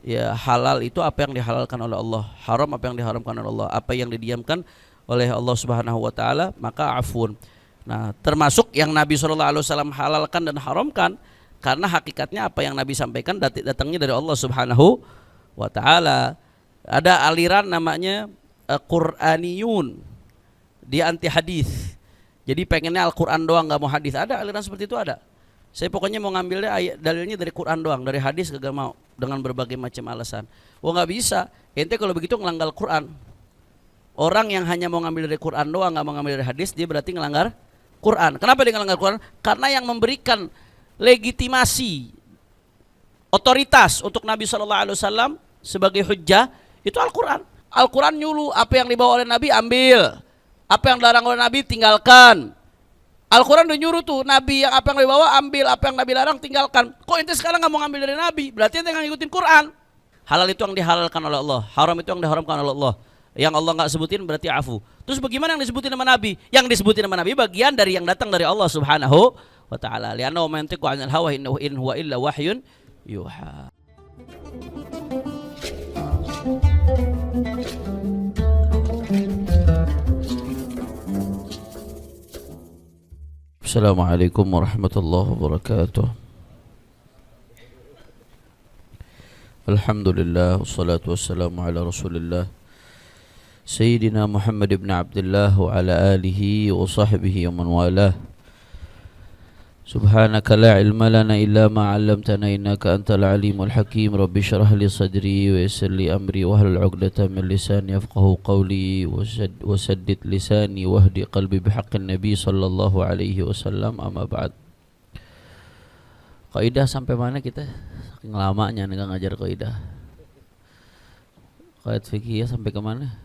Ya, halal itu apa yang dihalalkan oleh Allah, haram apa yang diharamkan oleh Allah, apa yang didiamkan oleh Allah Subhanahu wa taala, maka afun. Nah, termasuk yang Nabi SAW halalkan dan haramkan, karena hakikatnya apa yang Nabi sampaikan datangnya dari Allah Subhanahu wa taala. Ada aliran namanya Qur'aniyun, dia anti hadis. Jadi pengennya Al-Quran doang, nggak mau hadis. Ada aliran seperti itu, ada. Saya pokoknya mau ngambilnya dalilnya dari Quran doang, dari hadis kagak mau, dengan berbagai macam alasan. Wah, nggak bisa. Ente kalau begitu ngelanggar Quran. Orang yang hanya mau ngambil dari Quran doang, nggak mau ngambil dari hadis, dia berarti ngelanggar Quran. Kenapa dia ngelanggar Quran? Karena yang memberikan legitimasi, otoritas untuk Nabi SAW sebagai hujjah itu Al-Quran. Al-Quran nyuluh, apa yang dibawa oleh Nabi ambil, apa yang dilarang oleh Nabi tinggalkan. Al-Quran udah nyuruh tuh Nabi, yang apa yang dibawa ambil, apa yang Nabi larang tinggalkan. Kok ente sekarang nggak mau ngambil dari Nabi? Berarti ente nggak ngikutin Quran. Halal itu yang dihalalkan oleh Allah, haram itu yang diharamkan oleh Allah. Yang Allah nggak sebutin berarti afu. Terus bagaimana yang disebutin nama Nabi? Yang disebutin nama Nabi bagian dari yang datang dari Allah Subhanahu wa taala. Li'annahu ma yantiqu 'anil hawa in huwa illa wahyun yuha. Assalamualaikum warahmatullahi wabarakatuh. Alhamdulillah wassalatu wassalamu ala Rasulillah Sayyidina Muhammad ibn Abdullah wa ala alihi wa sahbihi wa man walah. Subhanaka la ilma lana illa ma 'allamtana innaka antal alimul hakim. Rabbi shrah li sadri wa yassir li amri wa hlul 'uqdatam min lisani yafqahu qawli wa saddid lisani wahdi qalbi bihaqqin nabi sallallahu alaihi wasallam. Amma ba'd. Kaidah sampai mana kita? Saking lamanya nih ngajar kaidah. Kaidah fikih sampai ke mana?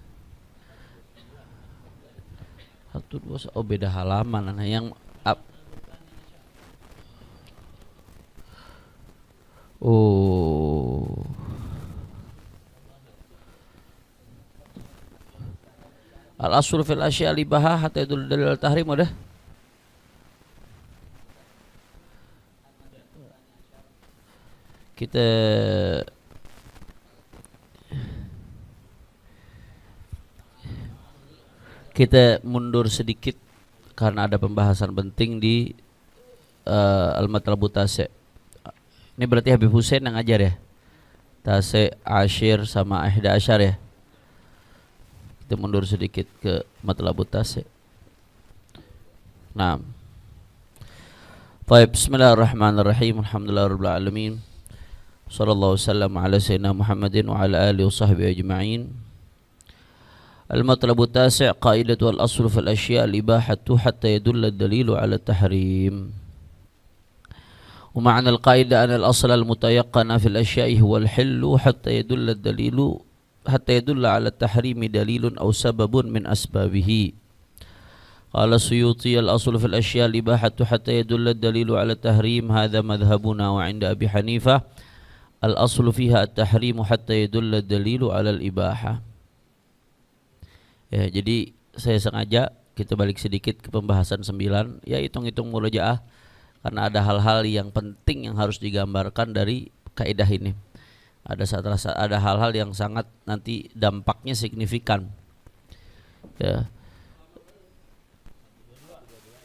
1 2 oh beda halaman. Nah, yang oh al-aslu fil asya libahah hatta yadul dalil tahrim udah. Kita mundur sedikit karena ada pembahasan penting di Al-Matlabut Tasi'. Ini berarti Habib Hussein yang ngajar ya, Tasi', Ashir sama Ihda Asyar ya. Kita mundur sedikit ke Matlabut Tasi'. Nah, baik, bismillahirrahmanirrahim. Alhamdulillahirabbil alamin. Sallallahu wasallam ala sayyidina Muhammadin wa ala alihi wa sahbihi ajma'in. Al-Matlabut Tasi' qaidatu al-aslu fil asya' al-ibahatu hatta yadulla ad-dalilu ala tahrim. Wa ma'na al-qaidah anna al-asla al-mutayaqqana fil asya'i huwa al-hillu hatta yadulla ad-dalilu hatta yadulla ala tahrimi dalilun aw sababun min asbabihi. Qala Suyuti al-aslu fil asya' al-ibahatu hatta yadulla ad-dalilu ala tahrim. Hadha madhhabuna wa 'inda Abi Hanifah al-aslu fiha at-tahrimu hatta yadulla ad-dalilu ala al-ibahah. Ya, jadi saya sengaja kita balik sedikit ke pembahasan 9, ya hitung-hitung murajaah, karena ada hal-hal yang penting yang harus digambarkan dari kaidah ini. Ada hal-hal yang sangat nanti dampaknya signifikan. Ya.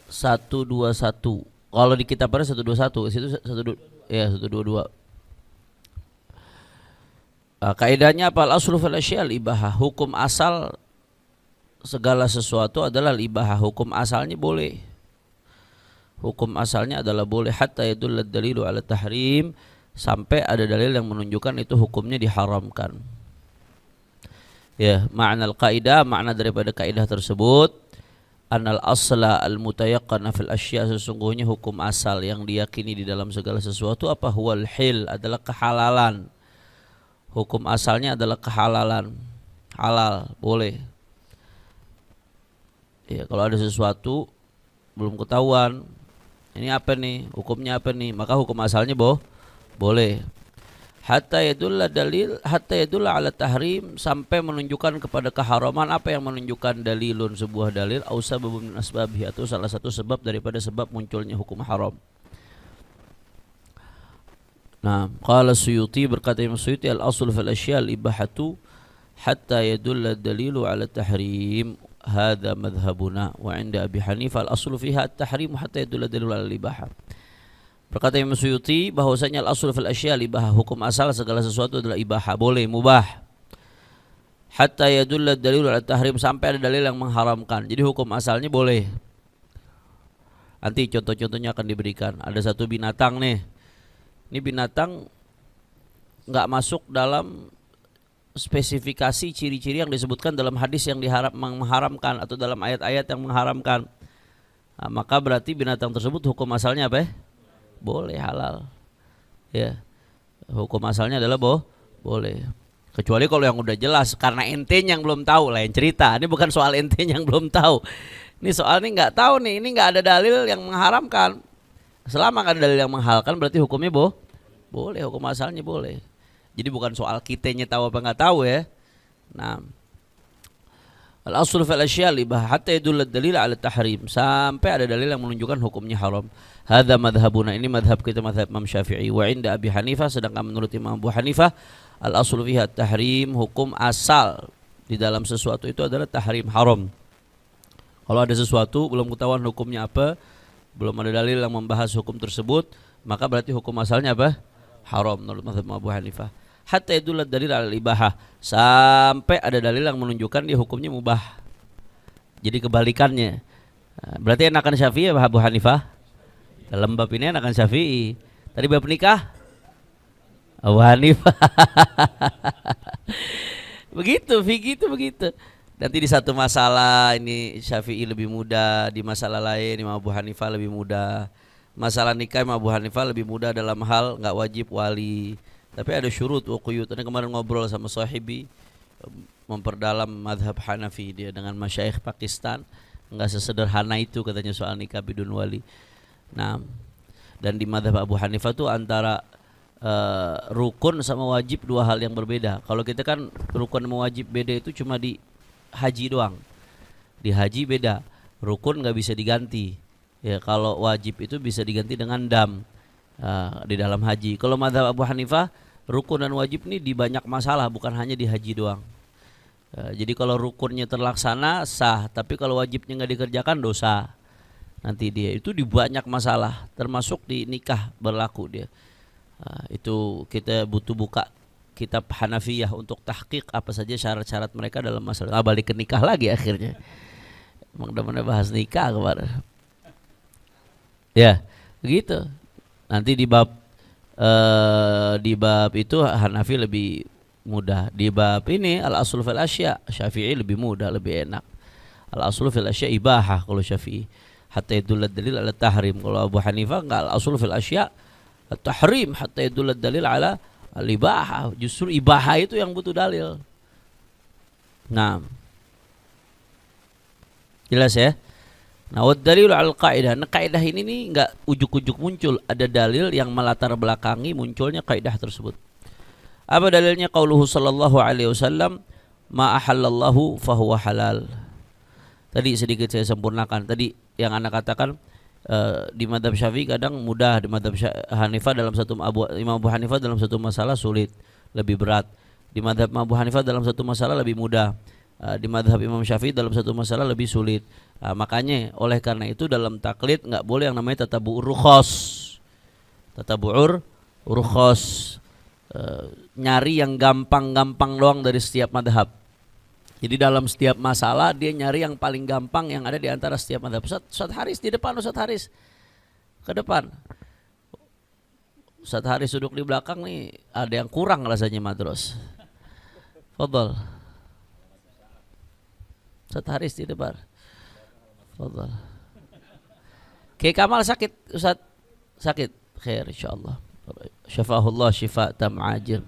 121. Kalau di kitabnya 121, situ 122. Kaidahnya apa? Al-aslu fil asya' al-ibahah. Hukum asal segala sesuatu adalah libahah. Hukum asalnya boleh. Hukum asalnya adalah boleh hatta yadullad dalilu ala tahrim, sampai ada dalil yang menunjukkan itu hukumnya diharamkan. Ya, makna al-qaidah, makna daripada kaidah tersebut, anal asla al-mutayaqqana fil asya', sesungguhnya hukum asal yang diyakini di dalam segala sesuatu apa? Huwal hil, adalah kehalalan. Hukum asalnya adalah kehalalan. Halal, boleh. Ya, kalau ada sesuatu belum ketahuan, ini apa nih, hukumnya apa nih, maka hukum asalnya boleh. Hatta yadulla ala tahrim, sampai menunjukkan kepada keharaman. Apa yang menunjukkan? Dalilun, sebuah dalil, au sababun min asbabihi, atau salah satu sebab daripada sebab munculnya hukum haram. Nah, qala Suyuti, berkata Imam Suyuti, al-aslu fil asya al-ibahatu hatta yadulla dalilu ala tahrim. Hadza madhhabuna wa 'inda Abi Hanifah al-aslu fiha at-tahrim hatta yadulla dalilu ala al-ibahah. Berkata Imam Suyuti bahwasanya al-aslu fil asya al-ibahah, hukum asal segala sesuatu adalah ibahah, boleh, mubah. Hatta yadulla dalilu ala tahrim, sampai ada dalil yang mengharamkan. Jadi hukum asalnya boleh. Nanti contoh-contohnya akan diberikan. Ada satu binatang nih. Ini binatang nggak masuk dalam spesifikasi ciri-ciri yang disebutkan dalam hadis yang mengharamkan atau dalam ayat-ayat yang mengharamkan. Nah, maka berarti binatang tersebut hukum asalnya apa? Boleh, halal. Ya, hukum asalnya adalah boleh. Kecuali kalau yang udah jelas, karena entenya yang belum tahu, lain cerita. Ini bukan soal entenya yang belum tahu. Ini soal ini nggak tahu nih, ini nggak ada dalil yang mengharamkan. Selama nggak ada dalil yang menghalalkan, berarti hukumnya boleh, hukum asalnya boleh. Jadi bukan soal kitanya tahu apa nggak tahu ya. Nah, al-aslu fil asya libah hatta yadulla dalil ala tahrim, sampai ada dalil yang menunjukkan hukumnya haram. Hadza madhhabuna, ini madhab kita, madhab Imam Syafi'i. Wa 'inda Abi Hanifah, sedangkan menurut Imam Abu Hanifah, al-aslu fiha tahrim, hukum asal di dalam sesuatu itu adalah tahrim, haram. Kalau ada sesuatu belum ketahuan hukumnya apa, belum ada dalil yang membahas hukum tersebut, maka berarti hukum asalnya apa? Haram menurut mazhab Abu Hanifah. Hatta yadulla dalil ala ibahah, sampai ada dalil yang menunjukkan dia hukumnya mubah. Jadi kebalikannya. Berarti enakan Syafi'i apa Abu Hanifah? Dalam bab ini enakan Syafi'i. Tadi bab nikah Abu Hanifah. Begitu, begitu. Nanti di satu masalah ini Syafi'i lebih mudah, di masalah lain Imam Abu Hanifah lebih mudah. Masalah nikah Imam Abu Hanifah lebih mudah dalam hal enggak wajib wali. Tapi ada syurut wa quyut. Tadi kemarin ngobrol sama sahibi, memperdalam mazhab Hanafi dia dengan masyayikh Pakistan. Enggak sesederhana itu katanya soal nikah bidun wali. Nah, dan di mazhab Abu Hanifah tuh antara rukun sama wajib dua hal yang berbeda. Kalau kita kan rukun sama wajib beda itu cuma di haji doang. Di haji beda, rukun nggak bisa diganti. Ya, kalau wajib itu bisa diganti dengan dam di dalam haji. Kalau mazhab Abu Hanifah, rukun dan wajib ini di banyak masalah, bukan hanya di haji doang. Jadi kalau rukunnya terlaksana sah, tapi kalau wajibnya nggak dikerjakan dosa. Nanti dia itu di banyak masalah, termasuk di nikah berlaku dia. Itu kita butuh buka kitab Hanafiyah untuk tahqiq apa saja syarat-syarat mereka dalam masalah. Balik ke nikah lagi akhirnya. Emang udah mana bahas nikah kemarin. Ya, begitu. Nanti di bab itu Hanafi lebih mudah. Di bab ini al-aslu fil asya, Syafi'i lebih mudah, lebih enak. Al-aslu fil asya ibahah kalau Syafi'i. Hatta yadulla dalil ala tahrim. Kalau Abu Hanifah enggak, al-aslu fil asya tahrim hatta yadulla dalil ala al-ibahah. Justru ibahah itu yang butuh dalil. Nah, jelas ya. Nah, wad dalil al-qaidah. Nah, kaidah ini nih enggak ujuk-ujuk muncul, ada dalil yang melatar belakangi munculnya kaidah tersebut. Apa dalilnya? Qauluhu sallallahu alaihi wasallam, ma ahallallahu fahuwa halal. Tadi sedikit saya sempurnakan. Tadi yang Anda katakan di madhab Syafi'i kadang mudah, di madhab Hanifah dalam satu Imam Abu Hanifah dalam satu masalah sulit, lebih berat. Di madhab Abu Hanifah dalam satu masalah lebih mudah. Di madhab Imam Syafi'i dalam satu masalah lebih sulit. Makanya oleh karena itu dalam taklid nggak boleh yang namanya tatabu'ur rukhas. Tatabu'ur rukhas, nyari yang gampang-gampang doang dari setiap madhab. Jadi dalam setiap masalah dia nyari yang paling gampang yang ada di antara setiap madhab. Ustaz Haris di depan, Ustaz Haris ke depan. Ustaz Haris duduk di belakang nih, ada yang kurang rasanya madros. Fadhal. Ustaz Haris di depan. Fadhal. Kiai Kamal sakit, Ustaz sakit. Khair insyaallah. Syafahullah syifa tam ajil.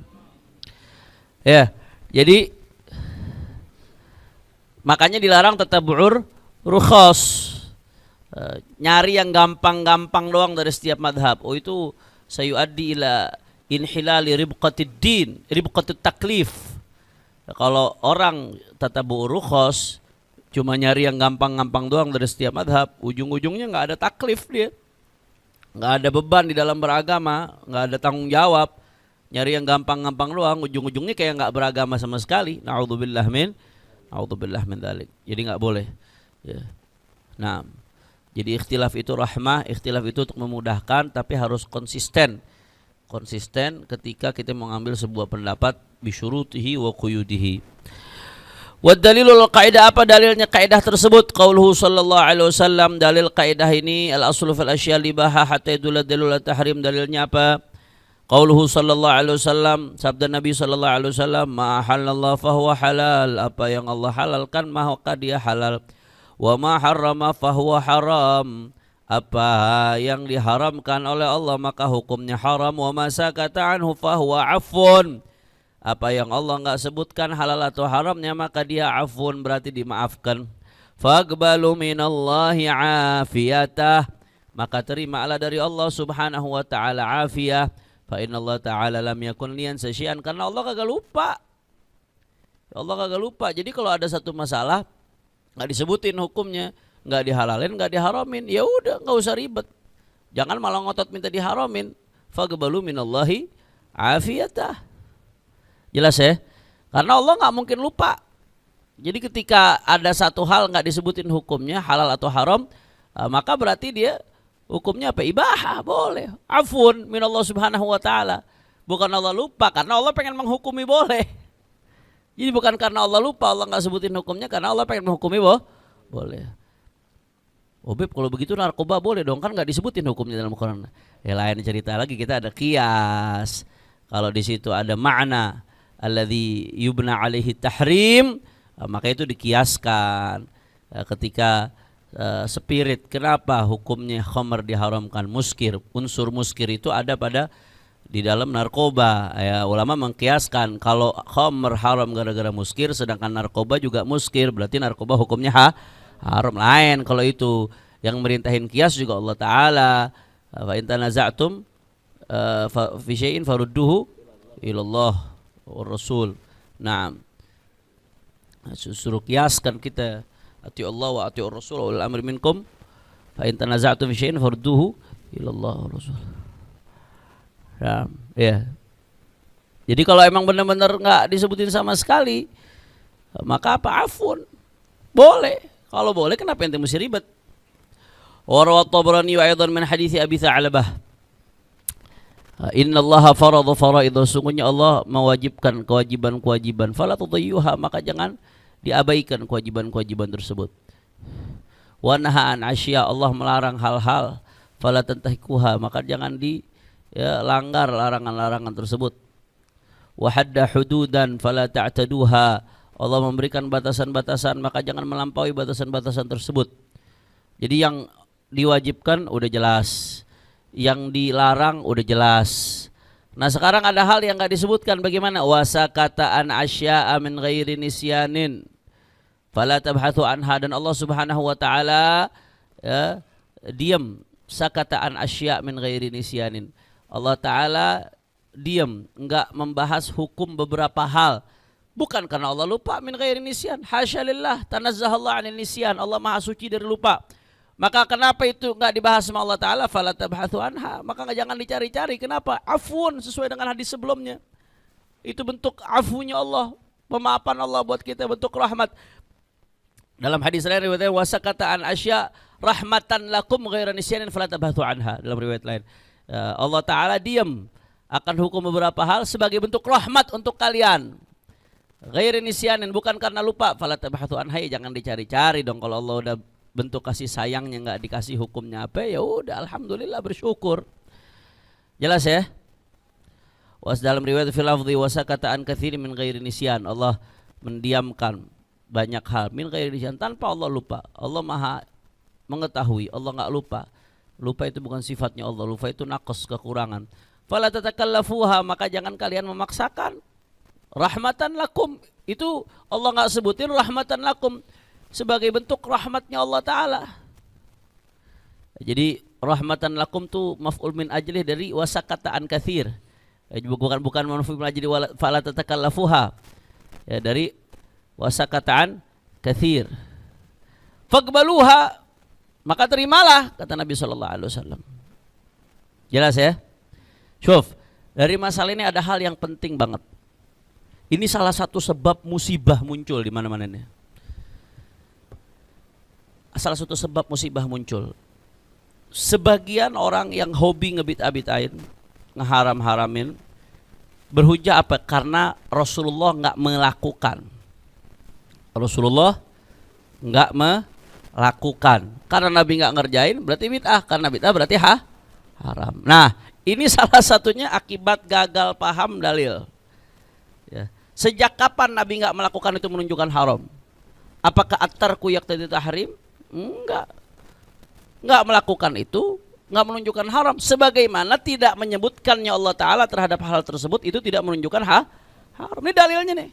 Ya, jadi makanya dilarang tatabu'ur rukhas. Nyari yang gampang-gampang doang dari setiap madhab. Oh itu sayuaddi ila inhilali ribqatid din, ribqatut taklif. Kalau orang tatabu'ur rukhas cuma nyari yang gampang-gampang doang dari setiap madhab, ujung-ujungnya nggak ada taklif dia. nggak ada beban di dalam beragama, nggak ada tanggung jawab, nyari yang gampang-gampang doang, ujung-ujungnya kayak nggak beragama sama sekali. Naudzubillah min dzalik. Jadi nggak boleh. Ya. Nah, jadi ikhtilaf itu rahmah, ikhtilaf itu untuk memudahkan, tapi harus konsisten. Konsisten ketika kita mengambil sebuah pendapat bisyurutihi wa quyudihi. Wa dalilul qaidah, apa dalilnya kaidah tersebut? Qauluhu sallallahu alaihi wasallam, dalil kaidah ini al aslu fil asya libaha hatta yadullu dalil tahrim, dalilnya apa? Qauluhu sallallahu alaihi wasallam, sabda Nabi sallallahu alaihi wasallam, ma halallah fahuwa halal, apa yang Allah halalkan maka dia halal. Wa ma harrama fahuwa haram, apa yang diharamkan oleh Allah maka hukumnya haram. Wa ma sakata anhu fahuwa afun, apa yang Allah enggak sebutkan halal atau haramnya maka dia afun, berarti dimaafkan. Faqbalu minallahi afiyatah, maka terimalah dari Allah subhanahu wa ta'ala afiyah. Fa inna Allah ta'ala lam yakun liyan sasyian, karena Allah kagak lupa. Allah kagak lupa. Jadi kalau ada satu masalah nggak disebutin hukumnya, nggak dihalalin, nggak diharamin, ya udah nggak usah ribet. Jangan malah ngotot minta diharamin. Faqbalu minallahi afiyatah. Jelas ya? Karena Allah nggak mungkin lupa. Jadi ketika ada satu hal nggak disebutin hukumnya halal atau haram, maka berarti dia hukumnya apa? Ibahah, boleh. Afun minallah subhanahu wa ta'ala. Bukan Allah lupa, karena Allah pengen menghukumi boleh. Jadi bukan karena Allah lupa Allah nggak sebutin hukumnya, karena Allah pengen menghukumi boleh. Oh Beb, kalau begitu narkoba boleh dong, kan nggak disebutin hukumnya dalam Quran. Ya lain cerita lagi, kita ada qiyas. Kalau di situ ada makna alladzi yubna alaihi tahrim, maka itu dikiaskan. Ketika spirit, kenapa hukumnya khamr diharamkan, muskir, unsur muskir itu ada pada di dalam narkoba. Ya, ulama mengkiaskan kalau khamr haram gara-gara muskir, sedangkan narkoba juga muskir, berarti narkoba hukumnya haram. Lain kalau itu, yang merintahin kias juga Allah Ta'ala. Fa in tanaza'tum fi syai'in farudduhu ilallah wa rasul. Nah, suruh kiaskan kita, ati Allah wa ati rasul wa al-amri minkum, fa in tanaza'tum fi syai'in farudduhu ilallah wa rasul. Ya. Jadi kalau emang benar-benar nggak disebutin sama sekali, maka apa? Afun. Boleh. Kalau boleh, kenapa ente mesti ribet? Wa rawat Tabrani wa aidan min hadits Abi Tha'labah. Innallaha farada faraidha, sungguhnya Allah mewajibkan kewajiban-kewajiban, fala tudayyuha, maka jangan diabaikan kewajiban-kewajiban tersebut. Wa naha an asya, Allah melarang hal-hal, fala tantahikuha, maka jangan dilanggar larangan-larangan tersebut. Wa hadda hududan fala ta'taduha, Allah memberikan batasan-batasan, maka jangan melampaui batasan-batasan tersebut. Jadi yang diwajibkan udah jelas, yang dilarang udah jelas. Nah sekarang ada hal yang gak disebutkan, bagaimana? Wasakata an asya'a min ghairi nisyanin fala tabhathu anha, dan Allah subhanahu wa ta'ala diam. Sakata an asya' min ghairi nisyanin, Allah ta'ala diam, enggak membahas hukum beberapa hal, bukan karena Allah lupa, min ghairi nisyan, hasya lillah, tanazzahallah anil nisyan, Allah maha suci dari lupa. Maka kenapa itu enggak dibahas sama Allah Ta'ala? Fala tabhathu anha, maka jangan dicari-cari. Kenapa? Afun, sesuai dengan hadis sebelumnya. Itu bentuk afunya Allah, pemaafan Allah buat kita, bentuk rahmat. Dalam hadis lain riwayat wasakata an asya rahmatan lakum ghaira nisyanin fala tabhathu anha. Dalam riwayat lain Allah Ta'ala diam akan hukum beberapa hal sebagai bentuk rahmat untuk kalian. Ghairi nisyanin, bukan karena lupa. Fala tabhathu anha, jangan dicari-cari dong. Kalau Allah udah bentuk kasih sayangnya nggak dikasih hukumnya apa, ya udah alhamdulillah, bersyukur. Jelas ya? Was dalam riwayat fil lafdhi wasakata an katsirin min ghairi nisyan, Allah mendiamkan banyak hal min ghairi nisyan, tanpa Allah lupa. Allah maha mengetahui, Allah nggak lupa. Lupa itu bukan sifatnya Allah, lupa itu naqas, kekurangan. Fala tatakallafuha, maka jangan kalian memaksakan. Rahmatan lakum, itu Allah nggak sebutin rahmatan lakum sebagai bentuk rahmatnya Allah Ta'ala. Jadi rahmatan lakum tu maf'ul min ajlih dari wasakata an katsir. Bukan maf'ul min ajlih fala tatakallafuha. Ya, dari wasakata an katsir. Faqbaluha, maka terimalah, kata Nabi sallallahu alaihi wasallam. Jelas ya? Syuf, dari masalah ini ada hal yang penting banget. Ini salah satu sebab musibah muncul di mana-mana ini. Salah satu sebab musibah muncul. Sebagian orang yang hobi ngebit-abitain, ngeharam-haramin, berhujah apa? Karena Rasulullah nggak melakukan. Rasulullah nggak melakukan. Karena Nabi nggak ngerjain, berarti bid'ah. Karena bid'ah berarti haram. Nah, ini salah satunya akibat gagal paham dalil. Ya. Sejak kapan Nabi nggak melakukan itu menunjukkan haram? Apakah at-tarku yaqtadi tahrim? Enggak. Nggak melakukan itu nggak menunjukkan haram. Sebagaimana tidak menyebutkannya Allah Ta'ala terhadap hal tersebut itu tidak menunjukkan haram. Ini dalilnya nih.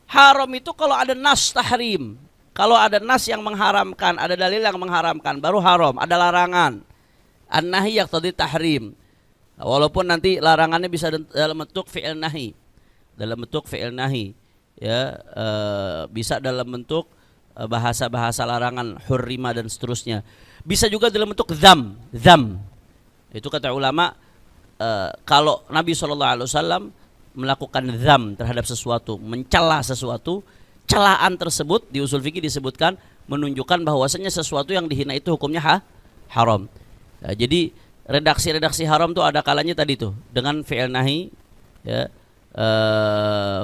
Haram itu kalau ada nas tahrim. Kalau ada nas yang mengharamkan, ada dalil yang mengharamkan, baru haram, ada larangan. An-nahi yaqtadi tahrim. Walaupun nanti larangannya bisa dalam bentuk fi'il nahi. Dalam bentuk fi'il nahi. Ya, bisa dalam bentuk bahasa-bahasa larangan, hurrima dan seterusnya. Bisa juga dalam bentuk dzam. Itu kata ulama, kalau Nabi SAW melakukan dzam terhadap sesuatu, mencela sesuatu, celaan tersebut di usul fikih disebutkan menunjukkan bahwasanya sesuatu yang dihina itu hukumnya haram. Nah, jadi redaksi-redaksi haram tuh ada kalanya tadi tuh dengan fi'il nahi, ya,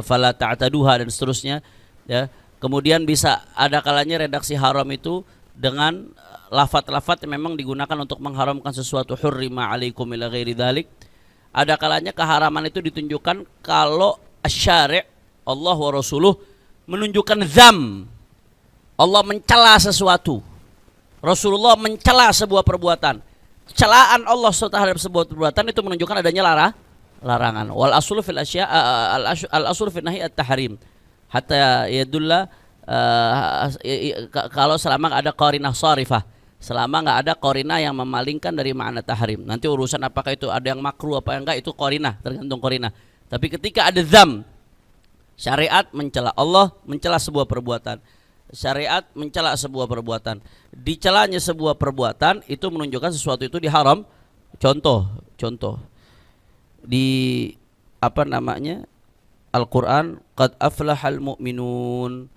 fala ta'taduha dan seterusnya, ya. Kemudian bisa ada kalanya redaksi haram itu dengan lafaz-lafaz yang memang digunakan untuk mengharamkan sesuatu, hurrima alaikum ila ghairi dzalik. Ada kalanya keharaman itu ditunjukkan kalau asy-syari' Allah wa rasuluh menunjukkan dzam. Allah mencela sesuatu. Rasulullah mencela sebuah perbuatan. Celaan Allah terhadap sebuah perbuatan itu menunjukkan adanya larangan. Wal aslu fil asya al aslu fil nahi at-tahrim. Hatta yadulla kalau selama ada qarinah sharifah, selama nggak ada qarinah yang memalingkan dari makna tahrim. Nanti urusan apakah itu ada yang makruh apa enggak itu qarinah, tergantung qarinah. Tapi ketika ada dzam, syariat mencela, Allah mencela sebuah perbuatan. Syariat mencela sebuah perbuatan. Dicelanya sebuah perbuatan itu menunjukkan sesuatu itu diharam. Contoh di apa namanya? Al-Qur'an, qad aflahal mu'minun,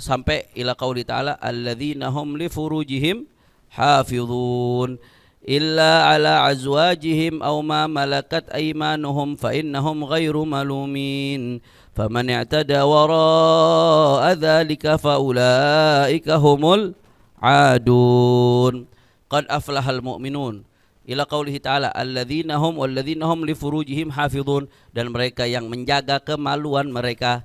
sampai ila qauli ta'ala alladzina hum li furujihim hafizun illa ala azwajihim aw ma malakat aymanuhum fa innahum ghairu malumin faman i'tada wara'a dzalika fa ulaika humul adun. Qad aflahal mu'minun ila qaulihi ta'ala alladzina hum li furujihim hafizun, dan mereka yang menjaga kemaluan mereka.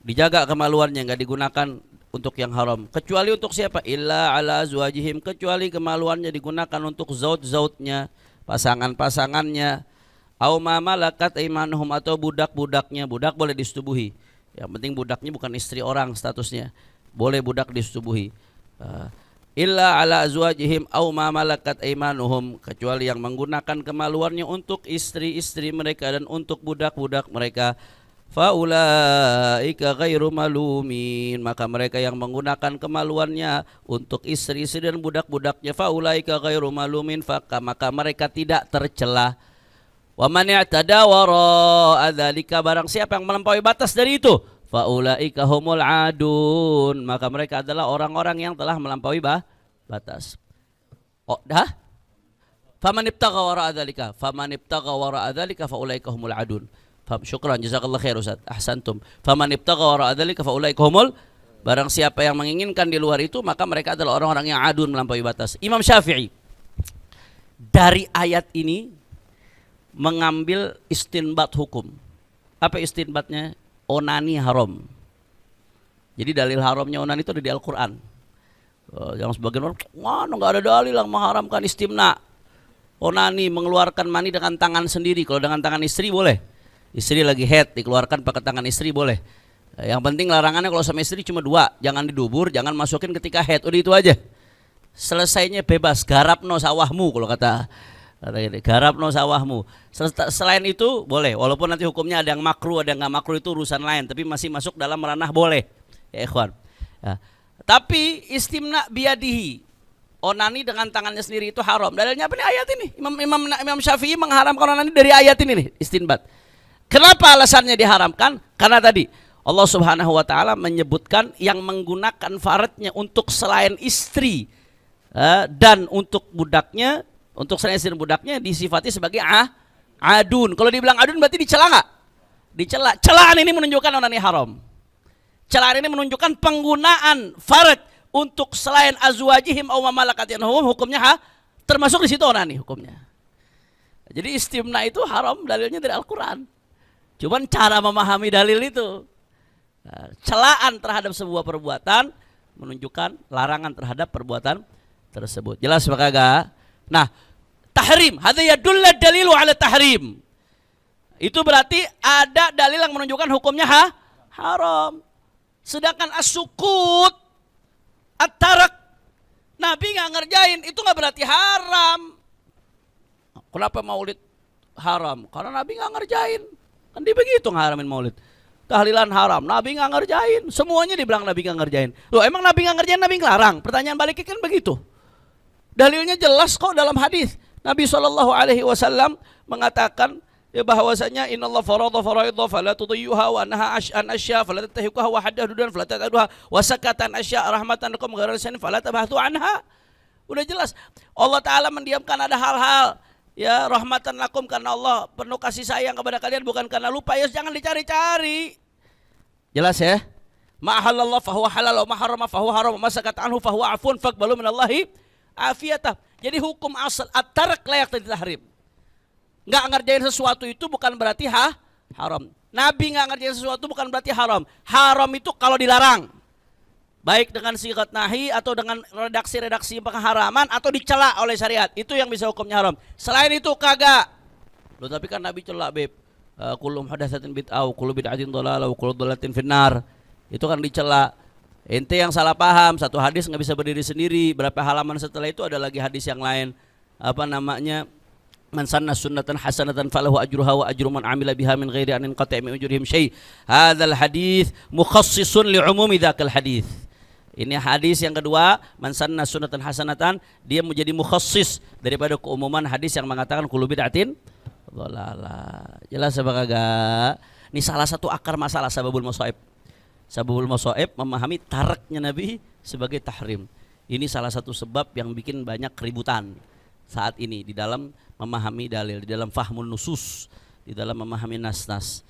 Dijaga kemaluannya, enggak digunakan untuk yang haram. Kecuali untuk siapa? Illa ala azwajihim, kecuali kemaluannya digunakan untuk zaut-zautnya, pasangan-pasangannya. Au ma malakat aimanuhum, atau budak-budaknya. Budak boleh disetubuhi. Yang penting budaknya bukan istri orang statusnya. Boleh budak disetubuhi. Illa ala azwajihim au ma malakat aimanuhum, kecuali yang menggunakan kemaluannya untuk istri-istri mereka dan untuk budak-budak mereka. Faulaika ghairu malumin, maka mereka yang menggunakan kemaluannya untuk istri-istri dan budak-budaknya, faulaika ghairu malumin, maka mereka tidak tercela. Wa man i'tada wara'a dzalika, barang siapa yang melampaui batas dari itu, faulaika humul adun, maka mereka adalah orang-orang yang telah melampaui batas. Oh, dah? Faman ibtagha wara'a dzalika faulaika humul adun. Syukran, jazakallah khair Ustaz. Ahsantum. Faman ibtagha wara'a dzalika faulaika humul, barang siapa yang menginginkan di luar itu, maka mereka adalah orang-orang yang adun, melampaui batas. Imam Syafi'i dari ayat ini mengambil istinbat hukum. Apa istinbatnya? Onani haram. Jadi dalil haramnya onani itu ada di Al-Qur'an. Yang sebagian orang, mana enggak ada dalil yang mengharamkan istimna. Onani, mengeluarkan mani dengan tangan sendiri. Kalau dengan tangan istri boleh. Istri lagi head, dikeluarkan pakai tangan istri boleh. Yang penting larangannya kalau sama istri cuma dua, jangan didubur, jangan masukin ketika head, udah itu aja. Selesainya bebas, garapno sawahmu kalau kata garapno sawahmu. Selain itu boleh, walaupun nanti hukumnya ada yang makruh, ada yang nggak makruh, itu urusan lain, tapi masih masuk dalam ranah boleh. Ya ikhwan. Ya. Tapi istimna biadihi, onani dengan tangannya sendiri itu haram. Dalilnya apa nih ayat ini? Imam Syafi'i mengharamkan onani dari ayat ini nih, istinbat. Kenapa alasannya diharamkan? Karena tadi Allah Subhanahu wa taala menyebutkan yang menggunakan faradnya untuk selain istri dan untuk budaknya, untuk selain istri dan budaknya disifati sebagai adun. Kalau dibilang adun berarti dicela nggak? Dicela. Celaan ini menunjukkan onani haram. Celaan ini menunjukkan penggunaan farad untuk selain azwajihim aw malakat yaminahum, hukumnya termasuk di situ onani hukumnya. Jadi istimna itu haram, dalilnya dari Al-Qur'an. Cuman cara memahami dalil itu. Celaan terhadap sebuah perbuatan menunjukkan larangan terhadap perbuatan tersebut. Jelas apa kagak? Nah, tahrim, hadza yadullu dalilu ala tahrim. Itu berarti ada dalil yang menunjukkan hukumnya haram. Sedangkan as-sukut, at-tarak, Nabi nggak ngerjain, itu nggak berarti haram. Kenapa maulid haram? Karena Nabi nggak ngerjain. Kan dia begitu ngaramin maulid. Tahlilan haram, Nabi nggak ngerjain. Semuanya dibilang Nabi nggak ngerjain. Loh, emang Nabi nggak ngerjain, Nabi ngelarang? Pertanyaan baliknya kan begitu. Dalilnya jelas kok dalam hadis. Nabi SAW mengatakan bahwasanya innallaha farada faraidha fala tudhi'uha wa nahaa an asya fala tattahiquha wa haddadudan fala tataduha wa sakatan asya rahmatan lakum ghairu lisan fala tabahthu anha. Udah jelas. Allah taala mendiamkan ada hal-hal ya rahmatan lakum karena Allah penuh kasih sayang kepada kalian, bukan karena lupa. Ya jangan dicari-cari. Jelas ya? Ma halallah fahuwa halal wa ma harrama fahuwa haram wa ma sakata anhu fahuwa afun faqbalu minallahi afiyatah. Jadi hukum asal at-tarak layak ditahrim. Nggak ngerjain sesuatu itu bukan berarti haram. Nabi nggak ngerjain sesuatu bukan berarti haram. Haram itu kalau dilarang, baik dengan sigat nahi atau dengan redaksi-redaksi pengharaman atau dicela oleh syariat, itu yang bisa hukumnya haram. Selain itu kagak. Loh, tapi kan Nabi celak beb. Kullu muhdatsatin bid'ah, kullu bid'atin dhalalah, kullu dhalalatin finnar. Itu kan dicela. Ente yang salah paham, satu hadis nggak bisa berdiri sendiri. Berapa halaman setelah itu ada lagi hadis yang lain. Apa namanya? Man sanna sunnatan hasanatan falahu ajruha wa ajru man amila biha min ghairi an inqata' min ujurihim syai'. Hadzal hadits mukhassisun li umumi dzakal hadits. Ini hadis yang kedua, man sanna sunnatan hasanatan, dia menjadi mukhassis daripada keumuman hadis yang mengatakan kullu bid'atin dhalalah. Jelas apa kagak? Ini salah satu akar masalah sababul masaib. Sababul masaib memahami taraknya Nabi sebagai tahrim. Ini salah satu sebab yang bikin banyak keributan saat ini di dalam memahami dalil, di dalam fahmun nusus, di dalam memahami nas-nas.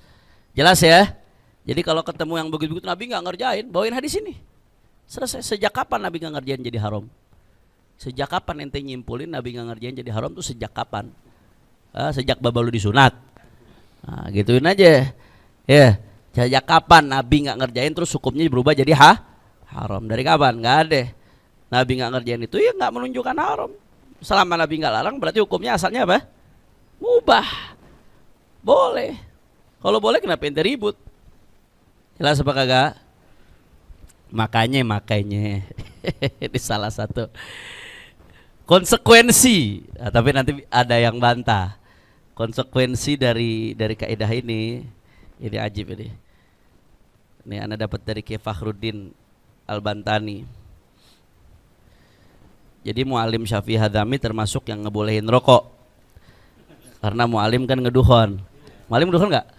Jelas ya? Jadi kalau ketemu yang begitu-begitu Nabi nggak ngerjain, bawain hadis ini. Selesai. Sejak kapan Nabi nggak ngerjain jadi haram? Sejak kapan ente nyimpulin Nabi nggak ngerjain jadi haram tuh sejak kapan? Sejak babalu disunat. Nah, gituin aja. Ya, sejak kapan Nabi nggak ngerjain terus hukumnya berubah jadi haram? Dari kapan? Nggak ada. Nabi nggak ngerjain itu ya nggak menunjukkan haram. Selama Nabi nggak larang berarti hukumnya asalnya apa? Mubah. Boleh. Kalau boleh kenapa ente ribut? Jelas apa kagak? Makanya ini salah satu konsekuensi. Nah, tapi nanti ada yang bantah. Konsekuensi dari kaidah ini ajib ini. Ini Anda dapat dari Kiai Fakhruddin Al-Bantani. Jadi mu'alim Syafi'i Hadzami termasuk yang ngebolehin rokok. Karena mu'alim kan ngeduhon. Mu'alim duhon enggak?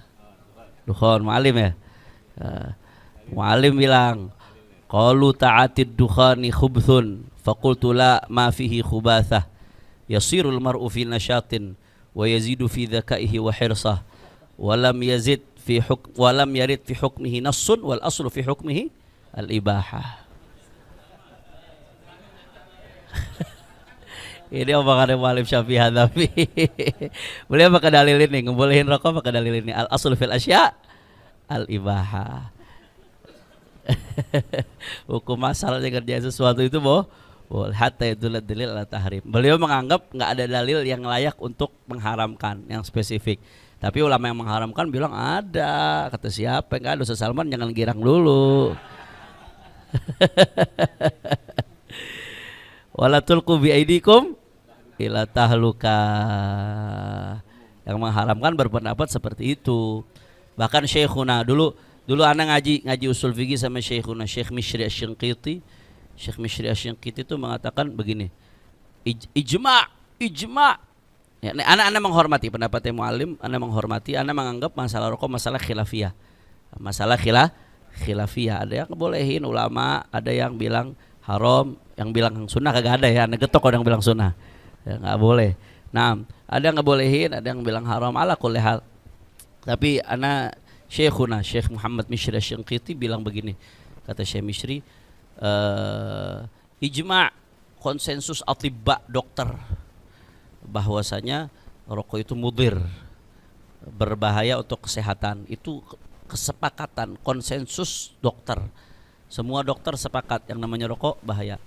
Duhon, mu'alim ya. Mu'alim bilang, qalu ta'atid dukhani khubthun faqultu la ma fihi khubathah yasirul mar'u fi nashatin wa yazidu fi dzakaihi wa hirsah wa lam yarid fi hukmihi nassun wal aslu fi hukmihi al ibahah. Ini omongannya Mu'alim Syafi'i Hadzami. Beliau pakai dalil ini, ngebolehin rokok pakai dalil ini. Al aslu fil asya al ibahah. Hukum asalnya kerja sesuatu itu boleh, hatta itu dalil ala tahrim. Beliau menganggap nggak ada dalil yang layak untuk mengharamkan yang spesifik. Tapi ulama yang mengharamkan bilang ada. Kata siapa? Enggak ada. Ustaz Salman jangan girang dulu. Wala tulqu bi aidikum ila tahluka. Yang mengharamkan berpendapat seperti itu. Bahkan Syekhuna dulu anak ngaji usul fikih sama Syekhuna Syekh Mishri Asy-Shinqiti. Syekh Mishri Asy-Shinqiti itu mengatakan begini, Ijma, ijma. Ya, anak menghormati pendapatnya muallim, anak menghormati, anak menganggap masalah rokok masalah khilafiyah. Masalah khilafiyah. Ada yang ngebolehin ulama, ada yang bilang haram, yang bilang sunnah kagak ada ya. Anak getok orang bilang sunnah. Ya enggak boleh. Nah, ada yang ngebolehin, ada yang bilang haram ala kulli hal. Tapi anak Syekhuna, Syekh Muhammad Mishri Asy-Syanqiti bilang begini. Kata Syekh Mishri, ijma' konsensus atibba dokter bahwasanya rokok itu mudir, berbahaya untuk kesehatan. Itu kesepakatan konsensus dokter. Semua dokter sepakat yang namanya rokok bahaya.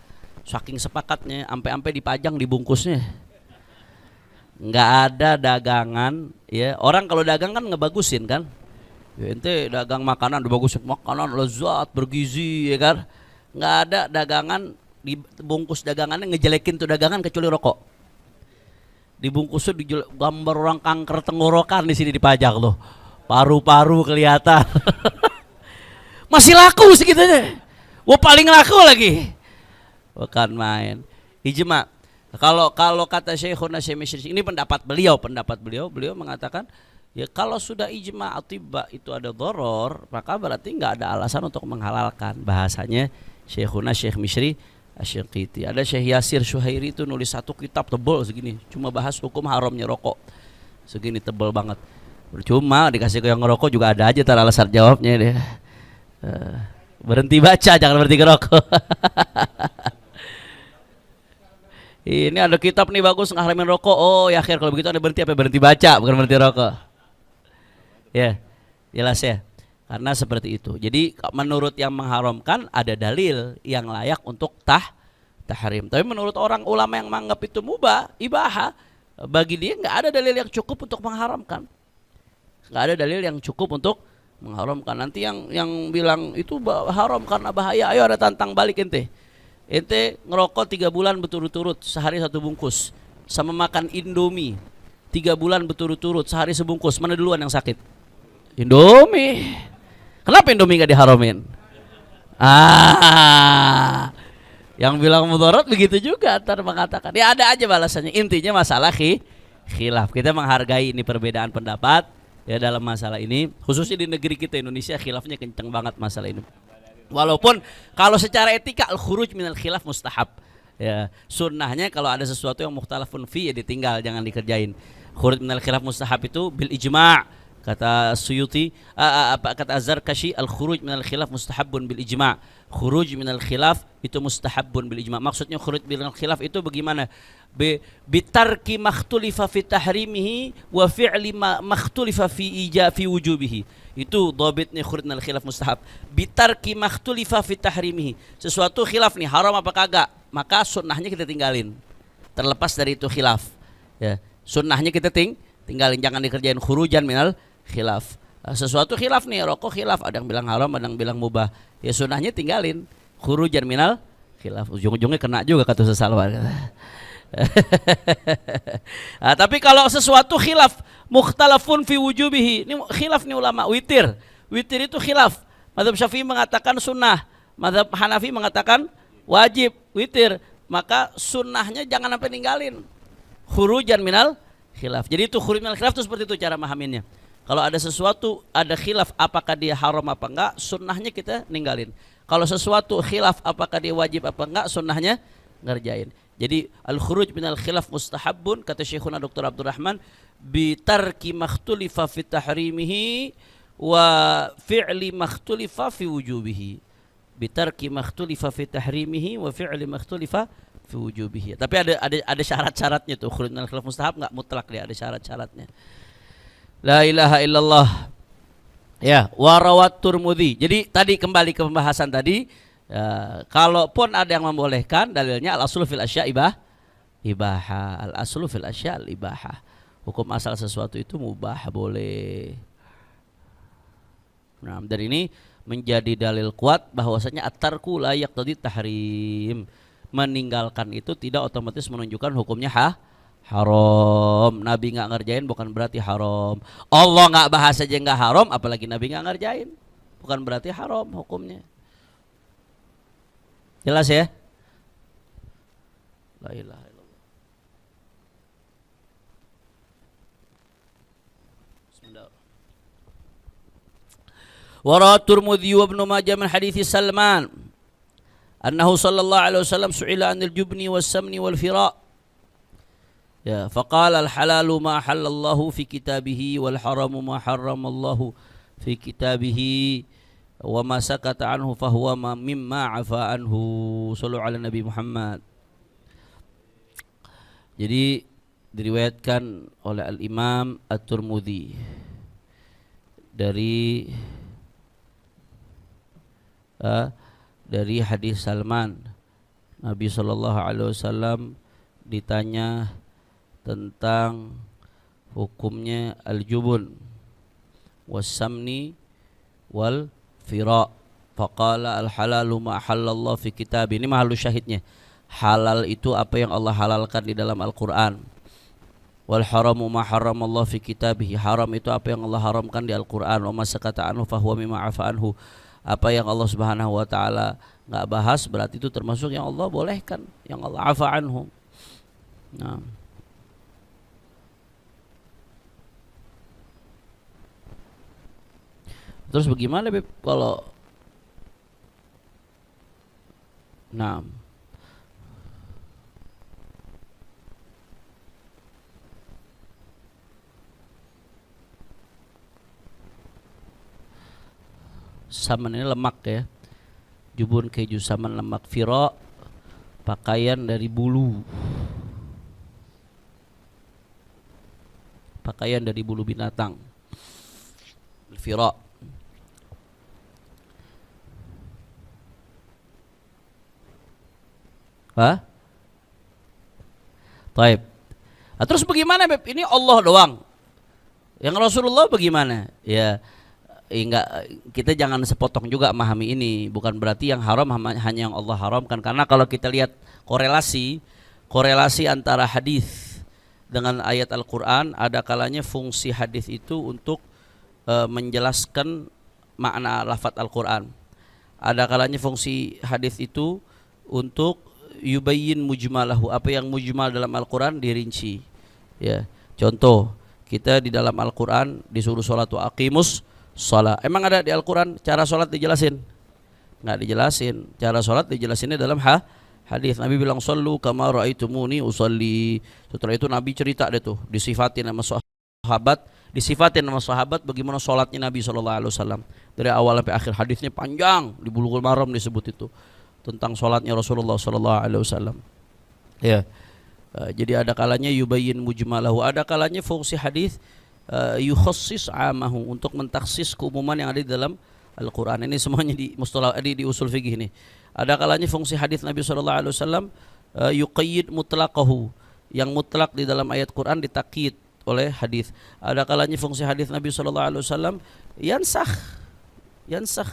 Saking sepakatnya sampai dipajang di bungkusnya. Nggak ada dagangan ya. Orang kalau dagang kan ngebagusin kan. Ya, ente dagang makanan dibagusin, makanan lezat bergizi ya kan. Nggak ada dagangan di bungkus dagangannya ngejelekin tuh dagangan kecuali rokok. Dibungkusnya gambar orang kanker tenggorokan di sini dipajak loh, paru-paru kelihatan. Masih laku segitunya, wah paling laku lagi, bukan main. Ijma. Kalau kata Syekhuna Syekh Mishri, ini pendapat beliau mengatakan ya kalau sudah ijma atibba itu ada doror, maka berarti nggak ada alasan untuk menghalalkan. Bahasanya Syekhuna Syekh Mishri Asy-Syanqiti. Ada Syekh Yasir Syuhairi itu nulis satu kitab tebal segini, cuma bahas hukum haramnya rokok. Segini tebal banget. Percuma dikasih ke yang ngerokok juga ada aja tar alasan jawabnya dia. Berhenti baca, jangan berhenti ngerokok. Ini ada kitab nih bagus ngaharamin rokok. Oh ya akhir kalau begitu ada berhenti apa? Berhenti baca, bukan berhenti rokok. Ya, jelas ya. Karena seperti itu. Jadi menurut yang mengharamkan ada dalil yang layak untuk tahrim. Tapi menurut orang ulama yang menganggap itu mubah, ibaha, bagi dia nggak ada dalil yang cukup untuk mengharamkan. Nggak ada dalil yang cukup untuk mengharamkan. Nanti yang bilang itu haram karena bahaya. Ayo ada tantang balik ente. Ente ngerokok 3 bulan berturut-turut sehari 1 bungkus, sama makan Indomie 3 bulan berturut-turut sehari sebungkus. Mana duluan yang sakit? Indomie. Kenapa Indomie gak diharamin? Yang bilang mudarat begitu juga ntar mengatakan. Ya ada aja balasannya. Intinya masalah khilaf. Kita menghargai ini perbedaan pendapat ya dalam masalah ini. Khususnya di negeri kita Indonesia khilafnya kenceng banget masalah ini. Walaupun kalau secara etika al-khuruj minal khilaf mustahab. Ya, sunnahnya kalau ada sesuatu yang mukhtalafun fi ya ditinggal, jangan dikerjain. Khuruj minal khilaf mustahab itu bil ijma'. Kata Suyuti, kata Az-Zarkashi, al-khuruj minal khilaf mustahabun bil ijma'. Khuruj minal khilaf itu mustahabun bil ijma'. Maksudnya khuruj minal khilaf itu bagaimana? Bitarki makhtulifa fi tahrimihi wa fi'li makhtulifa fi wujubihi. Itu dhabitnya khuruj minal khilaf mustahab. Bitarki makhtulifa fi tahrimihi. Sesuatu khilaf nih haram apa kagak, maka sunnahnya kita tinggalin. Terlepas dari itu khilaf. Ya, sunnahnya kita tinggalin, jangan dikerjain khurujan minal khilaf. Sesuatu khilaf nih, rokok khilaf, ada yang bilang haram, ada yang bilang mubah. Ya sunnahnya tinggalin, khurujan minal khilaf. Ujung-ujungnya kena juga kata sesalwan. Tapi kalau sesuatu khilaf mukhtalafun fi wujubihi, ini khilaf nih ulama. Witir itu khilaf. Mazhab Syafi'i mengatakan sunnah, mazhab Hanafi mengatakan wajib witir, maka sunnahnya jangan sampai ninggalin. Khurujan minal khilaf. Jadi itu khuruj minal khilaf itu seperti itu cara memahaminya. Kalau ada sesuatu ada khilaf apakah dia haram apa enggak, sunnahnya kita ninggalin. Kalau sesuatu khilaf apakah dia wajib apa enggak, sunnahnya ngerjain. Jadi al-khuruj minal khilaf mustahabun, kata Syekhuna Dr. Abdurrahman, bitarki makhtulifa fi tahrimihi wa fi'li makhtulifa fi wujubihi. Bitarki makhtulifa fi tahrimihi wa fi'li makhtulifa fi wujubihi. Tapi ada syarat-syaratnya tuh. Khuruj minal khilaf mustahab enggak mutlak, dia ada syarat-syaratnya. La ilaha illallah. Ya, warawat Tirmidzi. Jadi tadi kembali ke pembahasan tadi, ya, kalaupun ada yang membolehkan, dalilnya al-aslu fil asya' ibaha. Al-aslu fil asya' ibaha. Hukum asal sesuatu itu mubah, boleh. Nah, dan ini menjadi dalil kuat bahwasanya at-tarku la yaqtadi tahrim. Meninggalkan itu tidak otomatis menunjukkan hukumnya haram. Nabi nggak ngerjain bukan berarti haram. Allah nggak bahas aja nggak haram, apalagi Nabi nggak ngerjain, bukan berarti haram hukumnya. Jelas ya? La ilaha illallah. Wa Tirmidzi wa Ibnu Majah min hadits Salman annahu sallallahu alaihi wasallam su'ila 'anil jubni was-samni wal fira. Ya, faqala al-halalu ma halallahu fi kitabihi wal haramu ma harramallahu fi kitabihi wa ma sakata anhu fahuwa ma mimma afa anhu. Shallu ala Nabi Muhammad. Jadi diriwayatkan oleh Al-Imam At-Tirmidzi dari hadis Salman, Nabi sallallahu alaihi wasallam ditanya tentang hukumnya al-jubun was-samni wal fira. Faqala al-halalu ma halallahu fi kitab. Ini mahallu syahidnya. Halal itu apa yang Allah halalkan di dalam Al-Qur'an. Wal haramu ma haramallahu fi kitabihi. Haram itu apa yang Allah haramkan di Al-Qur'an. Wa ma sakata anhu fahuwa mimma afa anhu. Apa yang Allah Subhanahu wa taala enggak bahas berarti itu termasuk yang Allah bolehkan, yang Allah afa anhu. Nah. Terus bagaimana Beb kalau saman ini lemak ya. Jubun keju, saman lemak. Fira pakaian dari bulu. Pakaian dari bulu binatang. Fira. Taib. Nah, terus bagaimana Beb? Ini Allah doang. Yang Rasulullah bagaimana? Ya, enggak, kita jangan sepotong juga memahami ini. Bukan berarti yang haram hanya yang Allah haramkan. Karena kalau kita lihat korelasi antara hadis dengan ayat Al-Quran, ada kalanya fungsi hadis itu untuk menjelaskan makna lafaz Al-Quran. Ada kalanya fungsi hadis itu untuk yubayyin mujmalahu, apa yang mujmal dalam Al-Quran dirinci. Ya, contoh kita di dalam Al-Quran disuruh sholat wa aqimus sholat. Emang ada di Al-Quran cara sholat dijelasin? Nggak dijelasin. Cara sholat dijelasinnya dalam hadis. Nabi bilang shollu kama ra'aitumuni usolli. Setelah itu Nabi cerita deh tuh, disifatin sama sahabat bagaimana sholatnya Nabi SAW dari awal sampai akhir. Hadisnya panjang, di Bulughul Maram disebut itu tentang sholatnya Rasulullah SAW. Ya, jadi ada kalanya yubayyin mujmalahu, ada kalanya fungsi hadis yukhassis amahu, untuk mentaksis keumuman yang ada di dalam Al-Quran. Ini semuanya di mustalah di usul fikih ini. Ada kalanya fungsi hadis Nabi SAW yuqayyid mutlaqahu, yang mutlak di dalam ayat Quran ditakyid oleh hadis. Ada kalanya fungsi hadis Nabi SAW yansakh,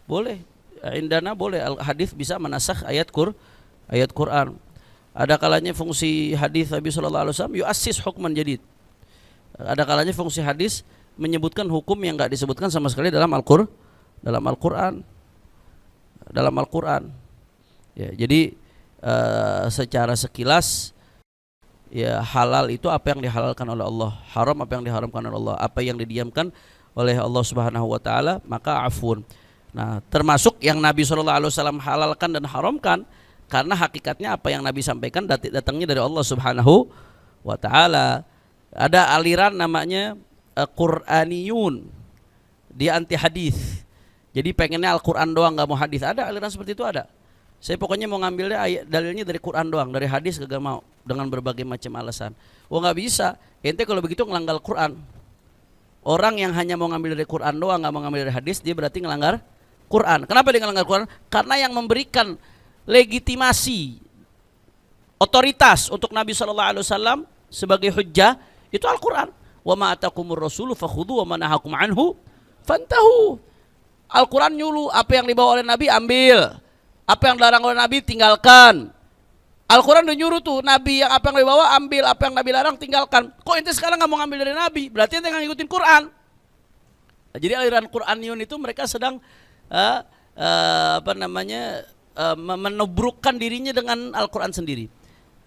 boleh. Indana boleh hadis bisa menasakh ayat Quran. Ada kalanya fungsi hadis Nabi sallallahu alaihi wasallam yuassis hukman jadid. Ada kalanya fungsi hadis menyebutkan hukum yang enggak disebutkan sama sekali dalam Al-Qur'an. Ya, jadi secara sekilas ya, halal itu apa yang dihalalkan oleh Allah, haram apa yang diharamkan oleh Allah, apa yang didiamkan oleh Allah Subhanahu wa taala, maka afun. Nah, termasuk yang Nabi SAW halalkan dan haramkan, karena hakikatnya apa yang Nabi sampaikan datangnya dari Allah Subhanahu wa ta'ala. Ada aliran namanya Qur'aniyun, dia anti hadis. Jadi pengennya Al-Quran doang, gak mau hadis. Ada aliran seperti itu, ada. Saya pokoknya mau ngambilnya dalilnya dari Quran doang, dari hadis gak mau, dengan berbagai macam alasan. Gak bisa, ente kalau begitu ngelanggar Quran. Orang yang hanya mau ngambil dari Quran doang, gak mau ngambil dari hadis, dia berarti ngelanggar Quran. Kenapa dia ngelanggar Quran? Karena yang memberikan legitimasi otoritas untuk Nabi SAW sebagai hujjah itu Al-Quran. Wa ma atakumur rasulu fakhudhu wa ma nahakum anhu fantahu. Al-Quran nyuruh, apa yang dibawa oleh Nabi ambil, apa yang dilarang oleh Nabi tinggalkan. Al-Quran udah nyuruh tuh Nabi, yang apa yang dibawa ambil, apa yang Nabi larang tinggalkan. Kok ente sekarang nggak mau ngambil dari Nabi? Berarti ente nggak ngikutin Quran. Nah, jadi aliran Qur'aniyun itu mereka sedang menubrukkan dirinya dengan Al-Quran sendiri.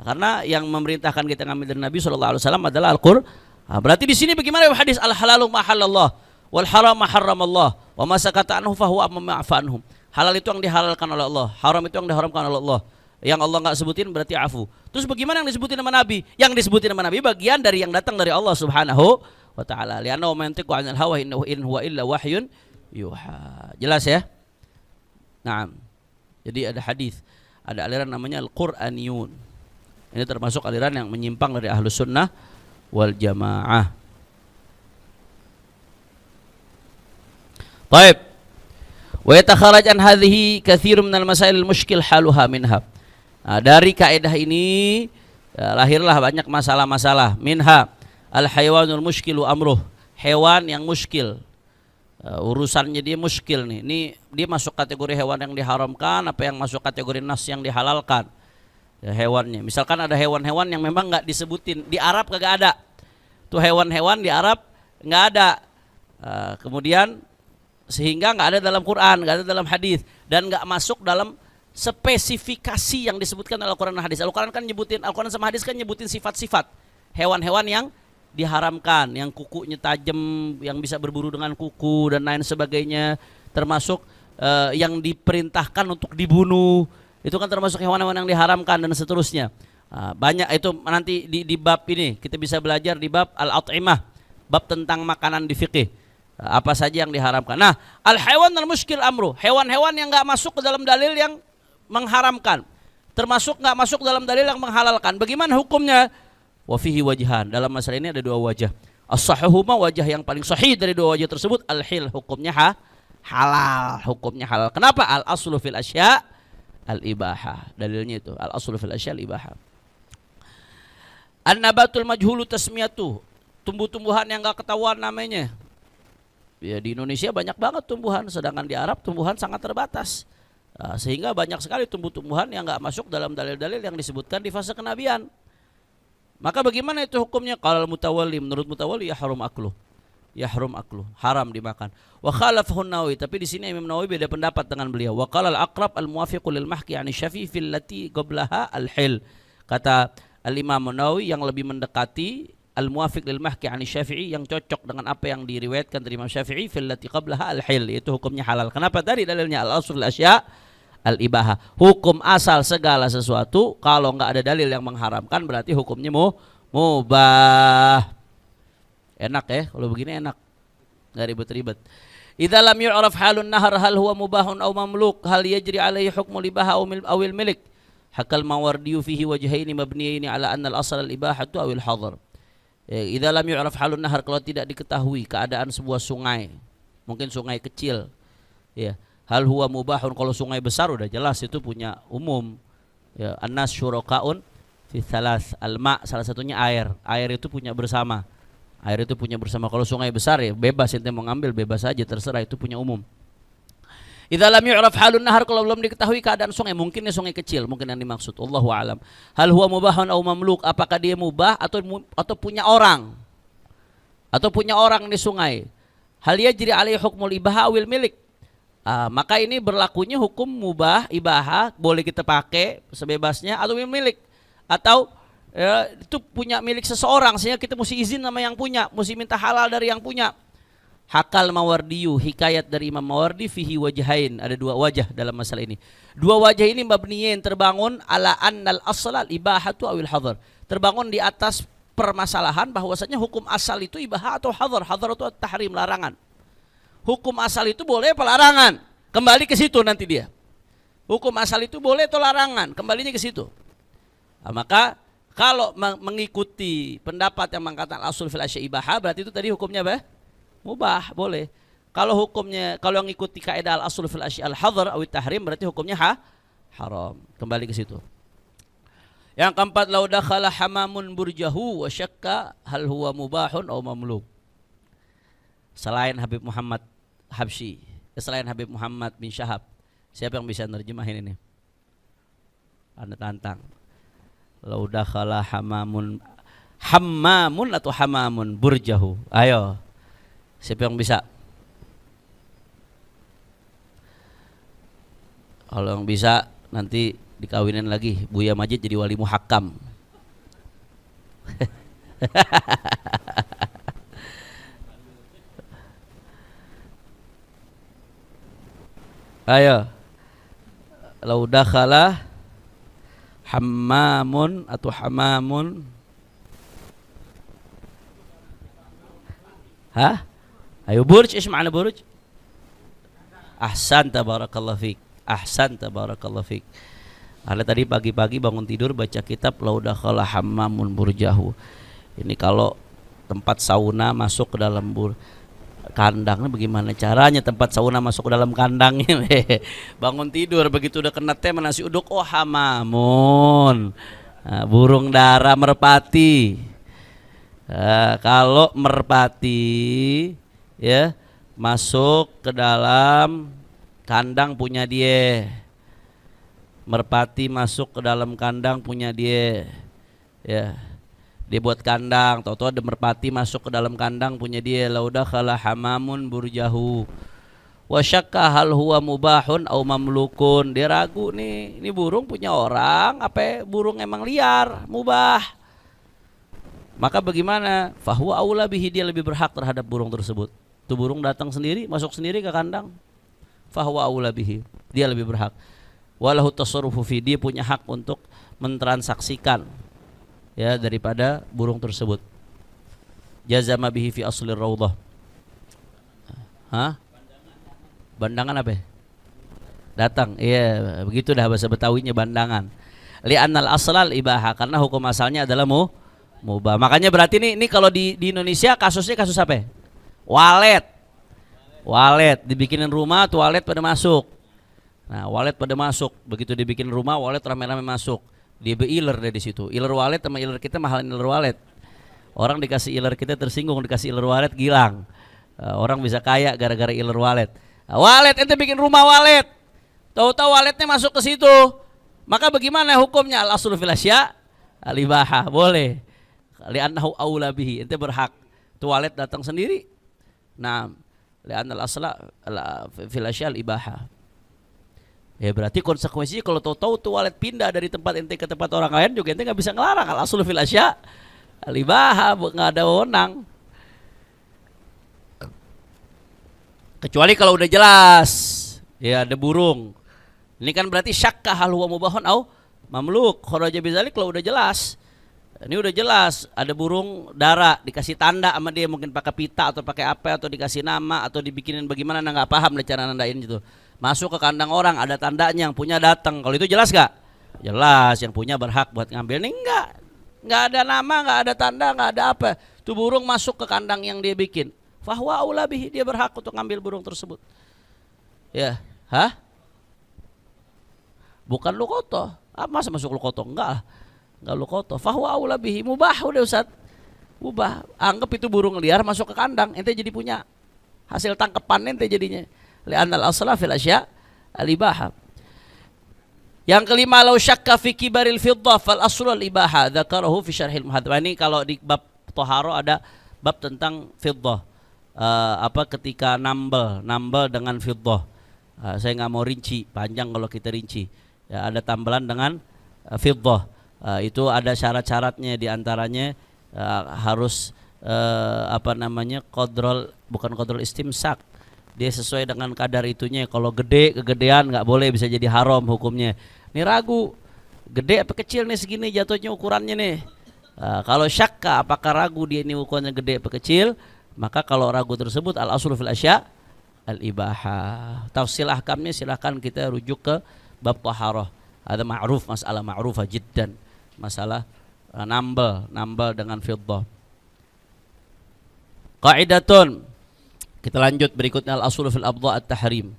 Karena yang memerintahkan kita ngambil dari Nabi SAW adalah Al-Quran. Nah, berarti di sini bagaimana hadis al-halalu ma halallah Wal haram harramallah wa ma sakata anhu fa huwa ma'fa anhum. Halal itu yang dihalalkan oleh Allah, haram itu yang diharamkan oleh Allah. Yang Allah enggak sebutin berarti afu. Terus bagaimana yang disebutin nama Nabi? Yang disebutin nama Nabi bagian dari yang datang dari Allah Subhanahu wa taala. Li'annahu ma yantiqu 'anil hawa in huwa illa wahyun yuha. Jelas ya? Naam. Jadi ada hadis, ada aliran namanya Al-Qur'aniyun. Ini termasuk aliran yang menyimpang dari Ahlus Sunnah wal Jamaah. Baik. Wa yatakharaj an hadhihi katsirun minal masail al-mushkil haluha minha. Nah, dari kaidah ini lahirlah banyak masalah-masalah. Minha al-hayawanul mushkilu amruh. Hewan yang muskil. Urusannya dia muskil nih. Ini dia masuk kategori hewan yang diharamkan, apa yang masuk kategori nas yang dihalalkan. Ya, hewannya. Misalkan ada hewan-hewan yang memang nggak disebutin di Arab kagak ada. Tuh hewan-hewan di Arab nggak ada. Kemudian sehingga nggak ada dalam Quran, nggak ada dalam hadis, dan nggak masuk dalam spesifikasi yang disebutkan dalam Al-Quran dan hadis. Al-Quran kan nyebutin, Al-Quran sama hadis kan nyebutin sifat-sifat hewan-hewan yang diharamkan, yang kukunya tajam, yang bisa berburu dengan kuku dan lain sebagainya, termasuk yang diperintahkan untuk dibunuh. Itu kan termasuk hewan-hewan yang diharamkan dan seterusnya. Banyak itu nanti di bab ini kita bisa belajar di bab al-at'imah, bab tentang makanan di fikih. Apa saja yang diharamkan. Nah, al-hayawan al-muskil amru, hewan-hewan yang enggak masuk ke dalam dalil yang mengharamkan, termasuk enggak masuk dalam dalil yang menghalalkan. Bagaimana hukumnya? Wa fihi wajhan. Dalam masalah ini ada dua wajah. As-sahihuhuma, wajah yang paling sahih dari dua wajah tersebut, al-hil, hukumnya halal, hukumnya halal. Kenapa? Al-aslu fil asya' al-ibahah. Dalilnya itu, al-aslu fil asya' al-ibahah. An-nabatul majhulu tasmiyatu, tumbuh-tumbuhan yang enggak ketahuan namanya. Ya, di Indonesia banyak banget tumbuhan, sedangkan di Arab tumbuhan sangat terbatas. Sehingga banyak sekali tumbuh-tumbuhan yang enggak masuk dalam dalil-dalil yang disebutkan di fase kenabian. Maka bagaimana itu hukumnya? Qalal mutawalli, menurut mutawalli yahrum aklu. Yahrum aklu, haram dimakan. Wa khalafahu Nawawi, tapi di sini Imam Nawawi beda pendapat dengan beliau. Wa qalal aqrab al-muwafiqu lil mahki 'ani Syafi'i fil lati qablaha al-hil. Kata Al-Imam Nawawi yang lebih mendekati al-muwafiq lil mahki 'ani Syafi'i, yang cocok dengan apa yang diriwayatkan dari Imam Syafi'i fil lati qablaha al-hil, itu hukumnya halal. Kenapa? Tadi dalilnya al-asl asya' al-ibahah. Hukum asal segala sesuatu kalau enggak ada dalil yang mengharamkan berarti hukumnya mubah. Enak ya, kalau begini enak. Enggak ribet-ribet. Idza lam yu'raf halun nahar hal huwa mubahun aw mamluk, hal yajri alaihi hukmul ibaha aw al-milik. Hakal Mawardi fihi wajhaini mabniyaini ala anna al-asl al-ibahatu aw al-hadar. Idza lam yu'raf halun nahar, kalau tidak diketahui keadaan sebuah sungai, mungkin sungai kecil, ya, hal huwa mubahun, kalau sungai besar udah jelas itu punya umum, ya, annas syurakaun fi thalas, al-ma, salah satunya air itu punya bersama, kalau sungai besar ya bebas, ente mau ngambil bebas aja, terserah, itu punya umum. Idza lam yu'raf halun nahar, kalau belum diketahui keadaan sungai, mungkin sungai kecil, mungkin yang dimaksud, Allahu a'lam. Hal huwa mubahun aw mamluk, apakah dia mubah atau punya orang, di sungai. Hal yajri alaihi hukmul ibaha awil milik. Maka ini berlakunya hukum mubah, ibahah, boleh kita pakai sebebasnya atau milik, atau itu punya milik seseorang sehingga kita mesti izin sama yang punya, mesti minta halal dari yang punya. Hakal Mawardiyu, hikayat dari Imam Mawardi, fihi wajhain, ada dua wajah dalam masalah ini. Dua wajah ini mabniyin, terbangun ala annal asal ibahatu awil hadar, terbangun di atas permasalahan bahwasanya hukum asal itu ibahah atau hadar. Hadar itu tahrim, larangan. Hukum asal itu boleh apa larangan? Kembali ke situ nanti dia. Hukum asal itu boleh atau larangan? Kembalinya ke situ. Maka kalau mengikuti pendapat yang mengatakan al-asl fil asya' ibahah, berarti itu tadi hukumnya apa? Mubah, boleh. Kalau hukumnya, kalau yang ikuti kaidah al-asl fil asya' al-hadar atau tahrim, berarti hukumnya haram. Kembali ke situ. Yang keempat, lau dakhala hamamun burjahu wa syakka hal huwa mubahun aw mamluk. Selain Habib Muhammad Habsyi, selain Habib Muhammad bin Syahab, siapa yang bisa nerjemahin ini? Anda tantang. Lau dakhala hammamun atau hamamun burjahu. Ayo. Siapa yang bisa? Kalau yang bisa nanti dikawinin lagi Buya Majid jadi wali muhakkam. Ayo. Lau dakhala hammamun atau hamamun. Hah? Ayo burj, ish ma'na burj? Ahsan tabarakallah fik. Ahsan tabarakallah fik. Ada tadi pagi-pagi bangun tidur baca kitab lau dakhala hammamun burjahu. Ini kalau tempat sauna masuk ke dalam kandangnya bagaimana caranya tempat sauna masuk ke dalam kandangnya? Bangun tidur begitu udah kena teh nasi uduk, oh hamamun. Nah, burung dara merpati. Kalau merpati ya masuk ke dalam kandang punya dia, merpati masuk ke dalam kandang punya dia, ya dia buat kandang, tahu-tahu ada merpati masuk ke dalam kandang punya dia. Lauda khala hamamun burjahu wa syakka hal huwa mubahun au mamlukun. Dia ragu nih, ini burung punya orang apa burung emang liar mubah. Maka bagaimana? Fahuwa aula bihi, dia lebih berhak terhadap burung tersebut. Itu burung datang sendiri, masuk sendiri ke kandang. Fahuwa aula bihi, dia lebih berhak. Walahu tasarrufu fi, dia punya hak untuk mentransaksikan ya daripada burung tersebut. Jazama bihi fi aslir raudhah. Hah? Bandangan apa? Datang. Iya, begitu dah bahasa Betawinya bandangan. Li'annal aslal ibaha, karena hukum asalnya adalah mubah. Makanya berarti ini kalau di Indonesia kasusnya kasus apa? Walet dibikinin rumah, tuh walet pada masuk. Nah, walet pada masuk, begitu dibikin rumah, walet rame-rame masuk. Dia be-iler dari situ. Iler walet sama iler kita mahalin iler walet. Orang dikasih iler kita tersinggung, dikasih iler walet gilang. Orang bisa kaya gara-gara iler walet. Walet ente bikin rumah walet. Tahu-tahu waletnya masuk ke situ. Maka bagaimana hukumnya? Al-aslu fil asya al-ibahah, boleh. Li'annahu aula bihi, ente berhak. Tualet datang sendiri. Nah, li'annal asla fil asya al-ibahah. Ya berarti konsekuensinya kalau tahu-tahu tualet pindah dari tempat ente ke tempat orang lain juga ente nggak bisa ngelarang. Al-aslu fil asya al-ibahah, nggak ada wewenang. Kecuali kalau udah jelas, ya ada burung. Ini kan berarti syakka hal huwa mubahun au mamluk. Kharaja bizalik, kalau udah jelas. Ini udah jelas ada burung dara, dikasih tanda sama dia, mungkin pakai pita atau pakai apa, atau dikasih nama atau dibikinin bagaimana, nggak paham deh cara nandain gitu. Masuk ke kandang orang ada tandanya, yang punya datang. Kalau itu jelas gak? Jelas, yang punya berhak buat ngambil. Ini nggak ada nama, nggak ada tanda, nggak ada apa. Itu burung masuk ke kandang yang dia bikin. Fahuwa aula bihi, dia berhak untuk ngambil burung tersebut. Ya, hah? Bukan lukoto. Masa masuk lukoto? Enggak. Enggak lukoto. Fahuwa aula bihi, mubah udah Ustaz. Mubah. Anggap itu burung liar masuk ke kandang, ente jadi punya. Hasil tangkapan ente jadinya. Li'annal asla fil asya al-ibahah. Yang kelima, law syakka fi kibaril fiddah fal aslu al-ibahah. Dzakarahu fi syarhil muhadzab. Ini kalau di bab toharo ada bab tentang fiddah. Ketika nambel dengan fiddah. Saya nggak mau rinci, panjang kalau kita rinci. Ya, ada tambelan dengan fiddah. Itu ada syarat-syaratnya, diantaranya harus bukan qadrul istimsak. Dia sesuai dengan kadar itunya. Kalau gede, kegedean nggak boleh, bisa jadi haram hukumnya. Ini ragu, gede apa kecil nih, segini jatuhnya ukurannya nih. Kalau syakka, apakah ragu dia ini ukurannya gede apa kecil, maka kalau ragu tersebut al-aslu fil asya al-ibahah. Tafsil ahkamnya silahkan kita rujuk ke bab taharah. Ada ma'ruf, masalah ma'rufah jiddan. Masalah nambel dengan fiddah. Qaidatun. Kita lanjut berikutnya, al-aslu fil abdha at-tahrim.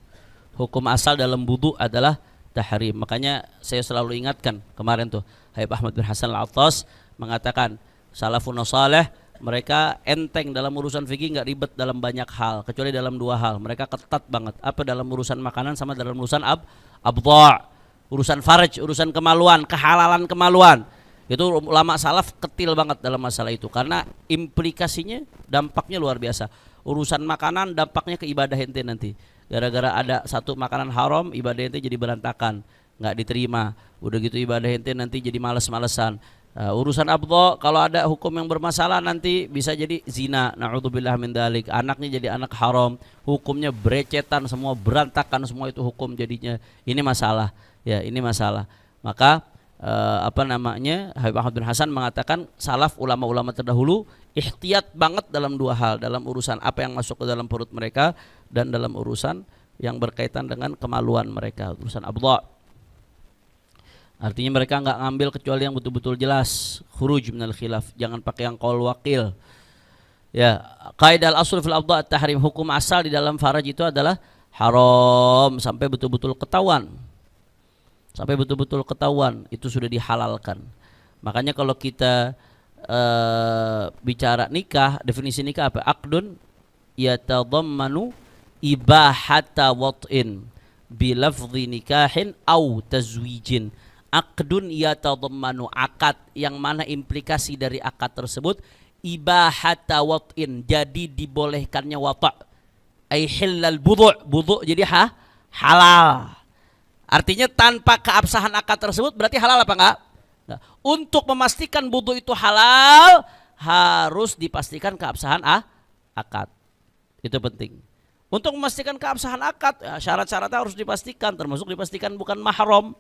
Hukum asal dalam wudu adalah tahrim. Makanya saya selalu ingatkan kemarin tuh, Habib Ahmad bin Hasan Al-Attas mengatakan salafun salih mereka enteng dalam urusan fikih, nggak ribet dalam banyak hal kecuali dalam dua hal. Mereka ketat banget, apa dalam urusan makanan sama dalam urusan abdha, urusan farj, urusan kemaluan, kehalalan kemaluan. Itu ulama salaf ketil banget dalam masalah itu karena implikasinya, dampaknya luar biasa. Urusan makanan dampaknya ke ibadah ente nanti. Gara-gara ada satu makanan haram, ibadah ente jadi berantakan, nggak diterima. Udah gitu ibadah ente nanti jadi males-malesan. Urusan abdho kalau ada hukum yang bermasalah nanti bisa jadi zina, na'udzubillah min dzalik. Anaknya jadi anak haram, hukumnya berecetan semua, berantakan semua, itu hukum jadinya. Ini masalah. Ya, ini masalah. Maka Habib Ahmad bin Hasan mengatakan salaf ulama-ulama terdahulu ihtiyat banget dalam dua hal, dalam urusan apa yang masuk ke dalam perut mereka dan dalam urusan yang berkaitan dengan kemaluan mereka, urusan abdha. Artinya mereka nggak ngambil kecuali yang betul-betul jelas, khuruj minal khilaf, jangan pakai yang qaul wakil. Ya, kaidah al-asl fil abdha at-tahrim, hukum asal di dalam faraj itu adalah haram sampai betul-betul ketahuan. Sampai betul-betul ketahuan itu sudah dihalalkan. Makanya kalau kita bicara nikah, definisi nikah apa? Aqdun yatadammanu ibahata wat'in bilafdhi nikahin au tazwijin. Aqdun yatadammanu, akad yang mana implikasi dari akad tersebut ibahata wat'in, jadi dibolehkannya wata', ay hillal budhu' jadi halal. Artinya tanpa keabsahan akad tersebut berarti halal apa enggak? Nah, untuk memastikan budhu itu halal harus dipastikan keabsahan akad. Itu penting. Untuk memastikan keabsahan akad, syarat-syaratnya harus dipastikan, termasuk dipastikan bukan mahram.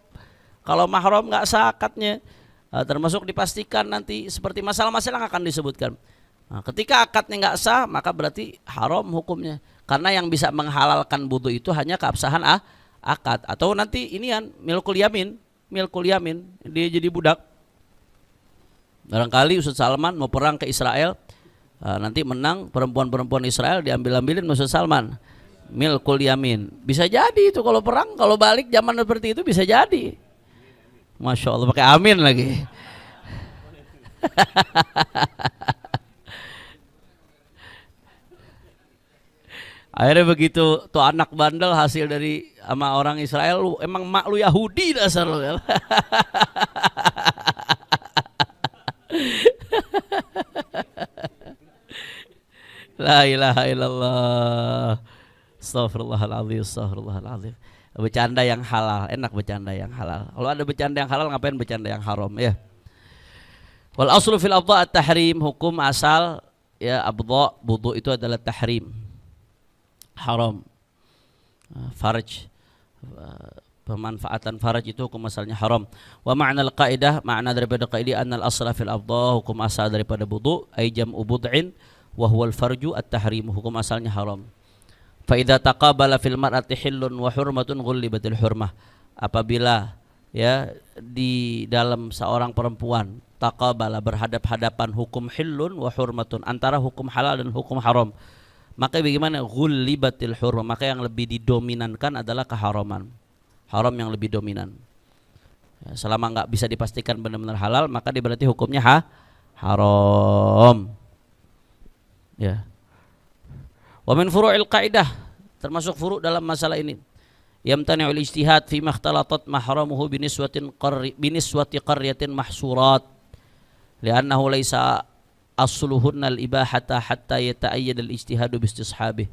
Kalau mahram nggak sah akadnya, termasuk dipastikan nanti seperti masalah-masalah yang akan disebutkan. Nah, ketika akadnya nggak sah, maka berarti haram hukumnya. Karena yang bisa menghalalkan wudu itu hanya keabsahan akad, atau nanti inian milkul yamin, dia jadi budak. Barangkali Ustaz Salman mau perang ke Israel, nanti menang, perempuan-perempuan Israel diambil-ambilin Ustaz Salman, milkul yamin. Bisa jadi itu kalau perang, kalau balik zaman seperti itu bisa jadi. Masya Allah, pakai amin lagi. Akhirnya begitu tuh anak bandel hasil dari sama orang Israel, lu emang mak lu Yahudi dasar lu. La ilaha illallah. Astaghfirullahaladzim. Bercanda yang halal, enak bercanda yang halal. Kalau ada bercanda yang halal, ngapain bercanda yang haram ya? Wal aslu fil abdha at-tahrim, hukum asal ya abdha, wudu itu adalah tahrim, haram. Farj, pemanfaatan farj itu hukum asalnya haram. Wa ma'na al-qaidah, makna daripada kaidah annal asla fil abdha, hukum asal daripada wudu ay jam'u bud'in wa huwa al-farju at-tahrim, hukum asalnya haram. Fa idza taqabala fil mar'ati hillun wa hurmatun ghulibatil hurmah, apabila ya di dalam seorang perempuan taqabala, berhadap-hadapan hukum hillun wa hurmatun, antara hukum halal dan hukum haram, maka bagaimana? Ghulibatil hurmah, maka yang lebih didominankan adalah keharaman, haram yang lebih dominan. Ya, selama enggak bisa dipastikan benar-benar halal, maka dia berarti hukumnya haram. Ya. Wa min furu'il qaidah, termasuk furu' dalam masalah ini, yamtani'ul ijtihad fi makhtalatat mahramuhu biniswati qaryatin mahsurat li'annahu laysa asluhunna al-ibahata hatta yata'ayyad al-ijtihadu bistishabih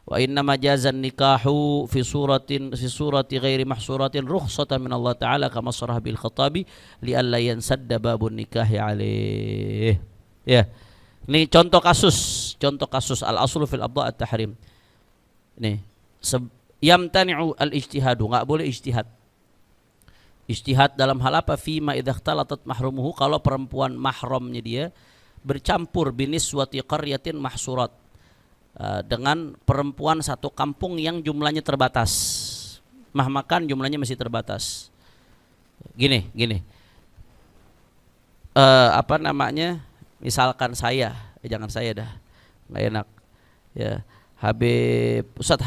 wa innama jazan nikahu fi surati ghairi mahsuratin rukhsatan min Allah ta'ala kama sarah bil Khattabi li'alla yansadda babun nikahi alaih. Ya. Ini contoh kasus al-aslu fil abdha at-tahrim. Nih, yamtani'u al-ijtihadu, enggak boleh ijtihad. Ijtihad dalam hal apa? Fima idza ikhtalatat mahrumuhu, kalau perempuan mahramnya dia bercampur biniswati qaryatin mahsurat, dengan perempuan satu kampung yang jumlahnya terbatas. Mahmakan jumlahnya masih terbatas. Gini. Misalkan saya, jangan saya dah, nggak enak. Ya, Habib Ustadz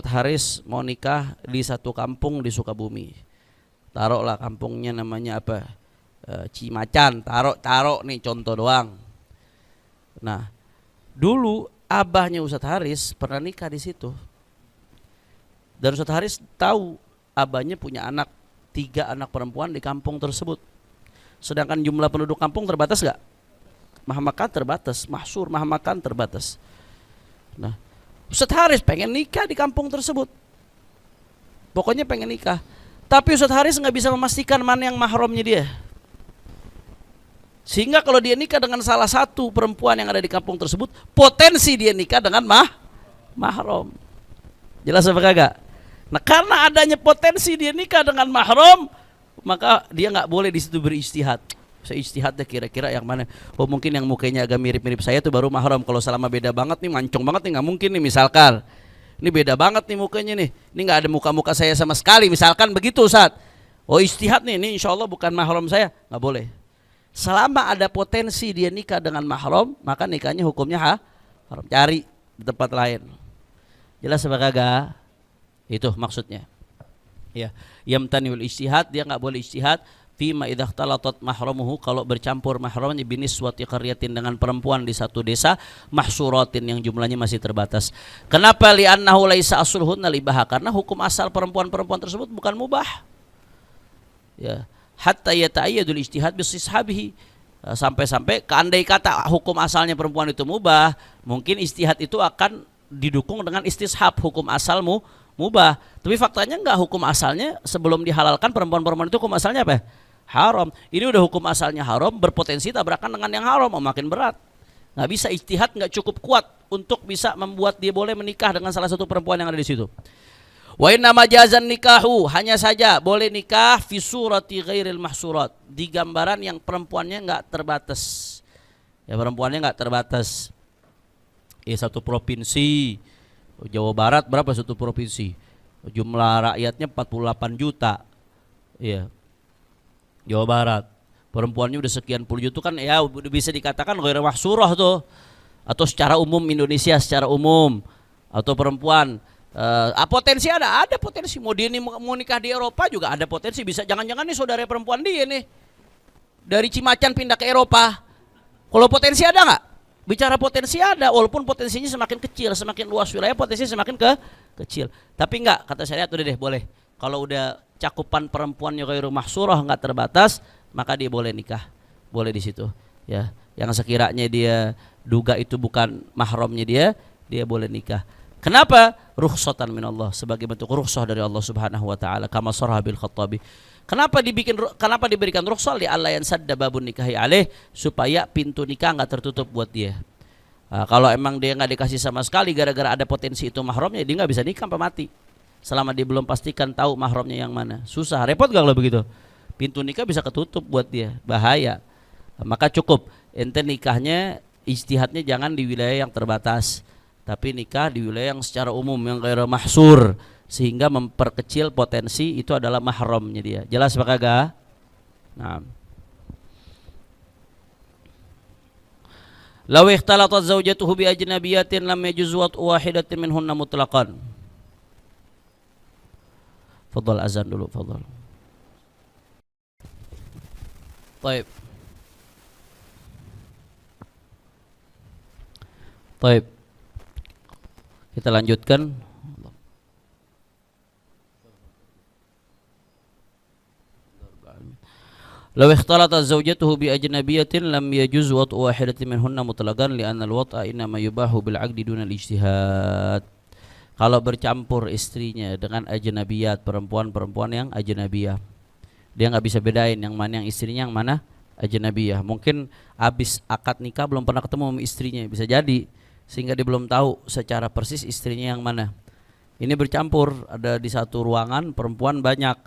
Haris mau nikah di satu kampung di Sukabumi. Taruhlah kampungnya namanya apa? Cimacan. Taruh nih contoh doang. Nah, dulu abahnya Ustadz Haris pernah nikah di situ. Dan Ustadz Haris tahu abahnya punya 3 anak perempuan di kampung tersebut. Sedangkan jumlah penduduk kampung terbatas gak? Mahmakan terbatas, mahmakan terbatas. Nah, Ustadz Haris pengen nikah di kampung tersebut. Pokoknya pengen nikah. Tapi Ustadz Haris nggak bisa memastikan mana yang mahramnya dia. Sehingga kalau dia nikah dengan salah satu perempuan yang ada di kampung tersebut, potensi dia nikah dengan mahram. Jelas apa kagak? Nah, karena adanya potensi dia nikah dengan mahram, maka dia nggak boleh di situ beristihad. Saya istihad deh kira-kira yang mana. Oh mungkin yang mukanya agak mirip-mirip saya itu baru mahram. Kalau selama beda banget nih, mancung banget nih, nggak mungkin nih misalkan. Ini beda banget nih mukanya nih. Ini nggak ada muka-muka saya sama sekali. Misalkan begitu Ustaz. Oh istihad nih, ini insya Allah bukan mahram saya. Nggak boleh. Selama ada potensi dia nikah dengan mahram, maka nikahnya hukumnya haram. Cari di tempat lain. Jelas apa kagak? Itu maksudnya. Ya, yamtaniul ijtihad, dia nggak boleh ijtihad fima idza ikhtalatat mahramuhu, kalau bercampur mahramnya biniswati qaryatin, dengan perempuan di satu desa, mahsuratin yang jumlahnya masih terbatas. Kenapa? Li'annahu laisa asluhunna libaha, karena hukum asal perempuan-perempuan tersebut bukan mubah. Ya, hatta yata'ayyadul ijtihad bisishabihi, sampai-sampai keandai kata hukum asalnya perempuan itu mubah, mungkin ijtihad itu akan didukung dengan istishab, hukum asalmu mubah. Tapi faktanya enggak, hukum asalnya sebelum dihalalkan perempuan-perempuan itu hukum asalnya apa? Haram. Ini udah hukum asalnya haram, berpotensi tabrakan dengan yang haram, makin berat. Nggak bisa ijtihad, nggak cukup kuat untuk bisa membuat dia boleh menikah dengan salah satu perempuan yang ada di situ. Wa inna majazan nikahu, hanya saja boleh nikah fi surati ghairil mahsurat, di gambaran yang perempuannya nggak terbatas. Ya, perempuannya nggak terbatas. Satu provinsi. Jawa Barat berapa satu provinsi? Jumlah rakyatnya 48 juta. Iya. Jawa Barat. Perempuannya udah sekian puluh juta kan, ya bisa dikatakan ghair mahsurah tuh. Atau secara umum Indonesia secara umum, atau perempuan potensi ada potensi. Mau dia mau nikah di Eropa juga ada potensi, bisa jangan-jangan nih saudara perempuan dia nih dari Cimacan pindah ke Eropa. Kalau potensi ada nggak? Bicara potensi ada, walaupun potensinya semakin kecil, semakin luas wilayah potensinya semakin kecil. Tapi enggak, kata syariat udah deh boleh. Kalau udah cakupan perempuannya ghairu mahsurah, enggak terbatas, maka dia boleh nikah. Boleh di situ. Ya, yang sekiranya dia duga itu bukan mahramnya dia boleh nikah. Kenapa? Rukhsatan minallah, sebagai bentuk rukhsah dari Allah Subhanahu wa taala, kama sarha bil Khattabi. Kenapa diberikan rukhsah? Li alla yansadda babun nikahi alaih, supaya pintu nikah enggak tertutup buat dia. Kalau emang dia enggak dikasih sama sekali gara-gara ada potensi itu mahramnya, dia enggak bisa nikah sampai mati. Selama dia belum pastikan tahu mahramnya yang mana. Susah, repot gak kalau begitu? Pintu nikah bisa ketutup buat dia, bahaya. Maka cukup ente nikahnya, ijtihadnya jangan di wilayah yang terbatas, tapi nikah di wilayah yang secara umum, yang ghairu mahsur, sehingga memperkecil potensi itu adalah mahramnya dia. Jelas apa kagak? Nah. Law ikhtalatat zawjatuhu bi ajnabiyatin lam yajuz wahidatin minhunna mutlaqan. Fadhal azan dulu, fadhal. Baik. Baik. Kita lanjutkan. Law ikhtalatat zawjatuhu bi ajnabiyatin lam yajuz wat'u wahidatin minhunna mutlaqan li'anna al-wat'a innama yubahu bil 'aqdi duna al-ijtihad. Kalau bercampur istrinya dengan ajnabiyat, perempuan-perempuan yang ajnabiyah, dia nggak bisa bedain yang mana yang istrinya, yang mana ajnabiyah. Mungkin habis akad nikah belum pernah ketemu sama istrinya, bisa jadi, sehingga dia belum tahu secara persis istrinya yang mana. Ini bercampur, ada di satu ruangan perempuan banyak,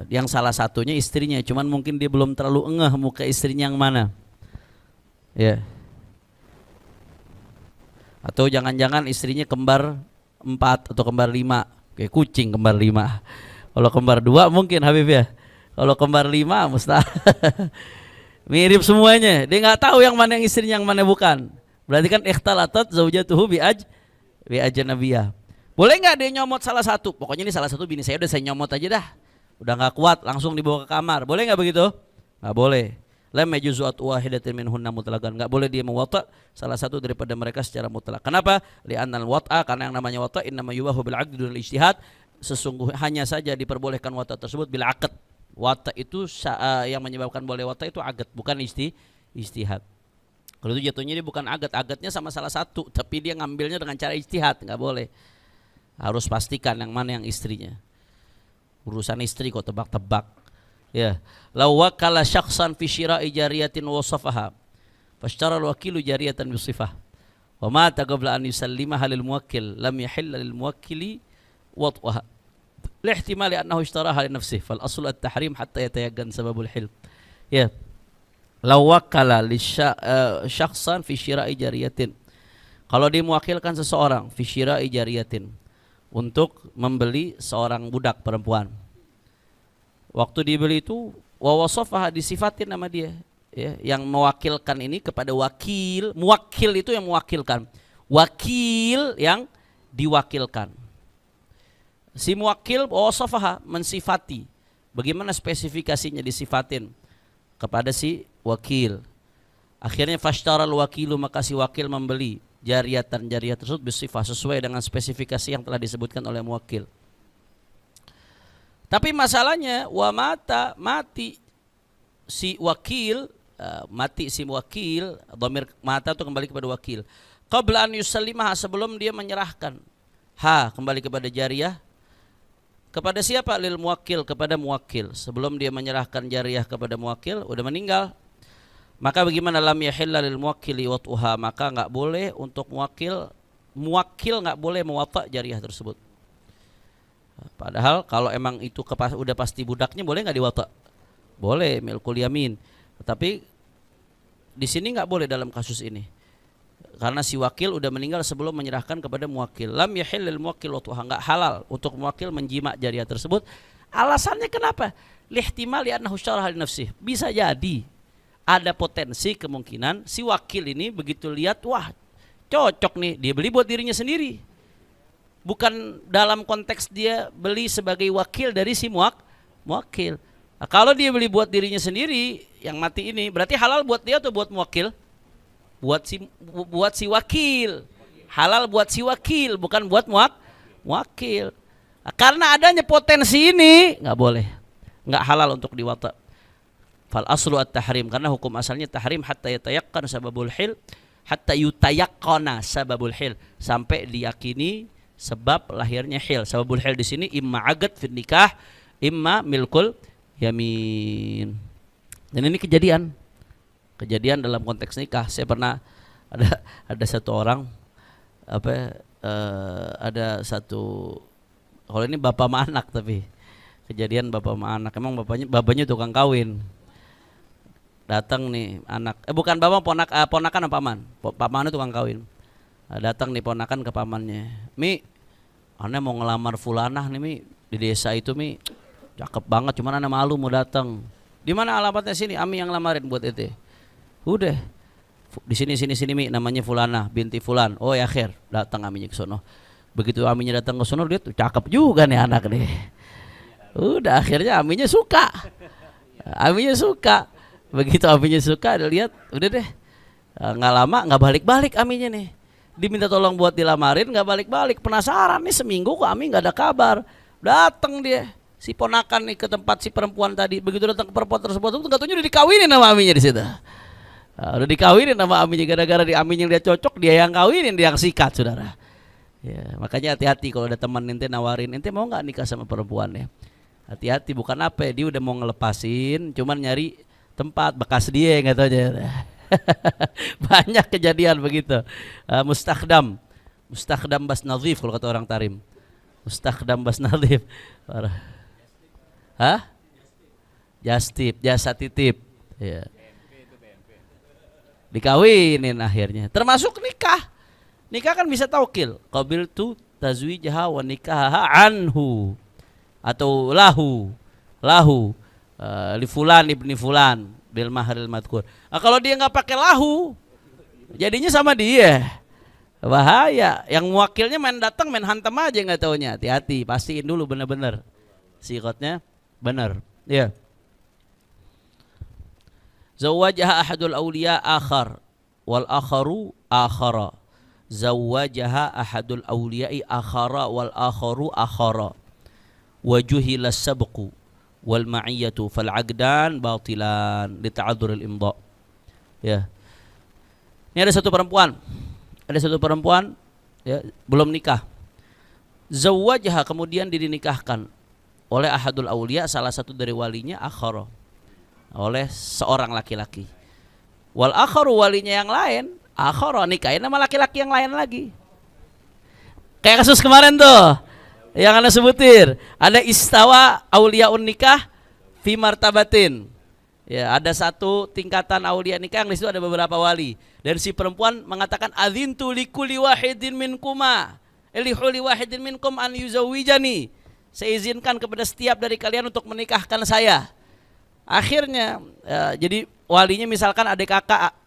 yang salah satunya istrinya, cuman mungkin dia belum terlalu ngeh muka istrinya yang mana. Ya. Atau jangan-jangan istrinya kembar 4 atau kembar 5, kayak kucing kembar 5. Kalau kembar 2 mungkin Habib ya. Kalau kembar 5 mustahil. Mirip semuanya. Dia nggak tahu yang mana yang istrinya, yang mana bukan. Berarti kan ikhtalatat zaujatuhu bi ajnabiyah. Boleh nggak dia nyomot salah satu? Pokoknya ini salah satu bini saya, udah saya nyomot aja dah. Udah nggak kuat, langsung dibawa ke kamar. Boleh nggak begitu? Nggak boleh. Lam yajuzu wahidatin minhunna mutlaqan, enggak boleh dia mewata salah satu daripada mereka secara mutlak. Kenapa? Li'annal wat'a, karena yang namanya wata innama yubahu bil 'aqdi dun ijtihad, sesungguhnya hanya saja diperbolehkan wata tersebut bil 'aqd. Wata itu yang menyebabkan boleh wata itu aqd, bukan ijtihad. Kalau itu jatuhnya dia bukan aqd, aqdnya sama salah satu, tapi dia ngambilnya dengan cara ijtihad, enggak boleh. Harus pastikan yang mana yang istrinya. Urusan istri kok tebak-tebak. Ya, law wakala syakhsan fi syira'i jariyatin wasafaha fashtara al-wakilu jariyatan bisifah wa mata qabla an yusallimaha lil muwakkil lam yahilla lil muwakkili wad'uha lihtimali annahu ishtaraha li nafsihi fal aslu at-tahrim hatta yatayaggan sababul hil. Ya, law wakala li syakhsan fi syira'i jariyatin, kalau dia mewakilkan seseorang fi syira'i jariyatin, untuk membeli seorang budak perempuan. Waktu dibeli itu wawasofaha, disifatin nama dia, ya, yang mewakilkan ini kepada wakil. Muwakil itu yang mewakilkan, wakil yang diwakilkan. Si muwakil wawasofaha, mensifati. Bagaimana spesifikasinya disifatin kepada si wakil. Akhirnya fashtaral wakilu, maka si wakil membeli jariyah tersebut bersifat sesuai dengan spesifikasi yang telah disebutkan oleh muwakil. Tapi masalahnya mati si wakil, dhamir mata itu kembali kepada wakil. Qabla an yusallimah, sebelum dia menyerahkan. Kembali kepada jariyah. Kepada siapa? Lil muwakil, kepada muwakil. Sebelum dia menyerahkan jariyah kepada muwakil, udah meninggal. Maka bagaimana? Lam yahilla lil muwakkili wat'uha, maka enggak boleh untuk muwakil enggak boleh mewata jariyah tersebut. Padahal kalau emang itu udah pasti budaknya, boleh enggak diwata? Boleh, milkul yamin. Tetapi di sini enggak boleh dalam kasus ini. Karena si wakil udah meninggal sebelum menyerahkan kepada muwakil. Lam yahilla lil muwakkil wat'uha, enggak halal untuk muwakil menjima jariyah tersebut. Alasannya kenapa? Lihtimali annahu syaraha li nafsihi. Bisa jadi ada potensi kemungkinan si wakil ini begitu lihat, wah cocok nih, dia beli buat dirinya sendiri. Bukan dalam konteks dia beli sebagai wakil dari si muwakil. Nah, kalau dia beli buat dirinya sendiri, yang mati ini berarti halal buat dia atau buat muwakil? Buat si wakil. Halal buat si wakil, bukan buat muwakil. Nah, karena adanya potensi ini nggak boleh, nggak halal untuk diwata. Fal aslu at-tahrim, karena hukum asalnya tahrim hatta yatayaqqan sababul hil, hatta yutayaqqana sababul hil, sampai diyakini sebab lahirnya hil. Sababul hil di sini imma agad fil nikah, imma milkul yamin. Dan ini kejadian dalam konteks nikah. Saya pernah ada satu orang ada satu, kalau ini bapak sama anak, tapi kejadian bapak sama anak. Emang bapaknya tukang kawin. Datang nih anak, bukan bapak, ponakan apa paman? Pamannya tukang kawin. Datang nih ponakan ke pamannya, Mi, ane mau ngelamar fulanah nih Mi, di desa itu Mi, cakep banget, cuman ane malu mau datang. Di mana alamatnya? Sini, Ami yang lamarin buat itu. Udah, di sini Mi, namanya fulanah binti fulan. Oh ya, akhir datang Aminya ke sono. Begitu Aminya datang ke sono, dia tuh cakep juga nih anak nih. Udah, akhirnya Aminya suka. Begitu Aminya suka, dia lihat, udah deh, nggak lama nggak balik-balik Aminya nih. Diminta tolong buat dilamarin, nggak balik-balik. Penasaran nih, seminggu kok Ami nggak ada kabar. Datang dia si ponakan nih ke tempat si perempuan tadi. Begitu datang ke perempuan tersebut, tuh nggak tahunya udah dikawinin sama Aminya di situ. Udah dikawinin sama Aminya, gara-gara di Aminya dia cocok, dia yang kawinin, dia yang sikat, saudara. Ya, makanya hati-hati kalau ada teman ente nawarin, ente mau nggak nikah sama perempuan ya? Hati-hati, bukan apa ya, dia udah mau ngelepasin, cuman nyari tempat bekas dia, nggak tahu aja. Banyak kejadian begitu. Mustakhdam bas nadhif kalau kata orang Tarim. Mustakhdam bas nadhif. Jasa titip. Ya. Dikawinin akhirnya. Termasuk nikah. Nikah kan bisa taukil. Qabiltu tazwijaha wa nikaha anhu atau lahu li fulan ibni fulan bil mahril madkur. Kalau dia nggak pakai lahu, jadinya sama dia. Bahaya. Yang wakilnya main datang main hantam aja nggak taunya. Hati-hati, pastiin dulu benar-benar sikotnya benar. Ya. Zawwajaha ahadul awliya akhar wal akharu akhara. Zawwajaha ahadul awliya'i akhara wal akharu akhara. Wa juhila sabqu wal ma'iyatu fal 'aqdan batilan li ta'adzuril imdha. Ya. Ini ada satu perempuan ya, belum nikah. Zawwajaha, kemudian dinikahkan. oleh ahadul aulia, salah satu dari walinya, akhara, oleh seorang laki-laki. Wal akharu, walinya yang lain, akhara, nikahin sama laki-laki yang lain lagi. Kayak kasus kemarin tuh yang Anda sebutin, ada istawa auliaun nikah fi martabatin. Ya, ada satu tingkatan aulia nikah yang di situ ada beberapa wali. Dan si perempuan mengatakan adzintu likulli wahidin minkuma li wahidin minkum an yuzawwijani. Saya izinkan kepada setiap dari kalian untuk menikahkan saya. Akhirnya jadi walinya misalkan adik kakak,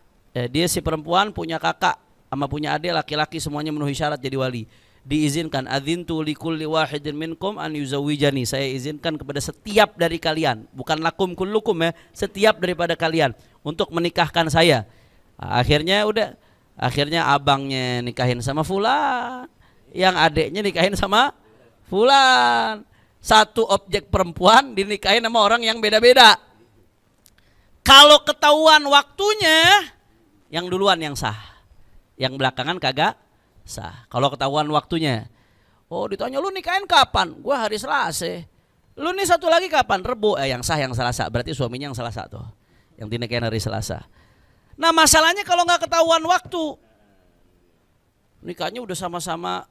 dia si perempuan punya kakak sama punya adik laki-laki, semuanya memenuhi syarat jadi wali. Diizinkan adzintu likulli wahidin minkum an yuzawwijani, saya izinkan kepada setiap dari kalian, bukan lakum kullukum ya, setiap daripada kalian untuk menikahkan saya. Akhirnya abangnya nikahin sama fulan, yang adiknya nikahin sama fulan. Satu objek perempuan dinikahin sama orang yang beda-beda. Kalau ketahuan waktunya, yang duluan yang sah, yang belakangan kagak sah. Kalau ketahuan waktunya, oh ditanya lu nikahin kapan? Gua hari Selasa. Lu nih satu lagi kapan? Rebo. Yang sah yang Selasa. Berarti suaminya yang Selasa tuh, yang dinikahin hari Selasa. Nah masalahnya kalau nggak ketahuan waktu, nikahnya udah sama-sama,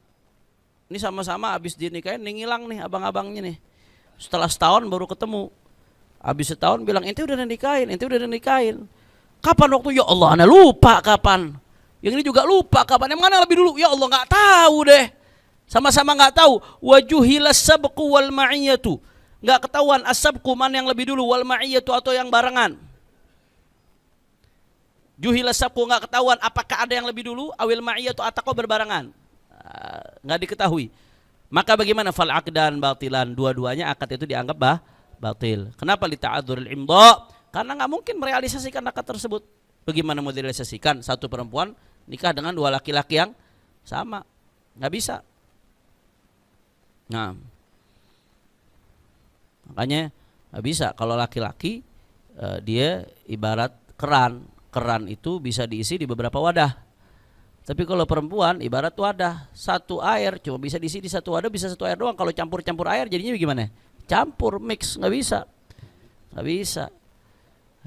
ini sama-sama abis dinikahin, nih ngilang nih abang-abangnya nih. Setelah setahun baru ketemu. Abis setahun bilang ente udah nikahin. Kapan waktu? Ya Allah, ana lupa kapan. Yang ini juga lupa kapan, yang mana lebih dulu? Ya Allah nggak tahu deh, sama-sama nggak tahu. Wajuhilas sabqu wal ma'iyatu, nggak ketahuan asabku mana yang lebih dulu, wal ma'iyatu atau yang barengan. Juhilas sabqu nggak ketahuan apakah ada yang lebih dulu, awil ma'iyatu atau berbarengan, nggak diketahui. Maka bagaimana? Fal aqdan batilan, dua-duanya akad itu dianggap batil. Kenapa? Li ta'adzuril imdha, karena nggak mungkin merealisasikan akad tersebut. Bagaimana mau direalisasikan satu perempuan nikah dengan dua laki-laki yang sama? Nggak bisa. Nah, makanya nggak bisa. Kalau laki-laki dia ibarat keran. Keran itu bisa diisi di beberapa wadah. Tapi kalau perempuan ibarat wadah, satu air cuma bisa diisi di satu wadah, bisa satu air doang. Kalau campur-campur air jadinya bagaimana? Campur, mix, nggak bisa. Nggak bisa.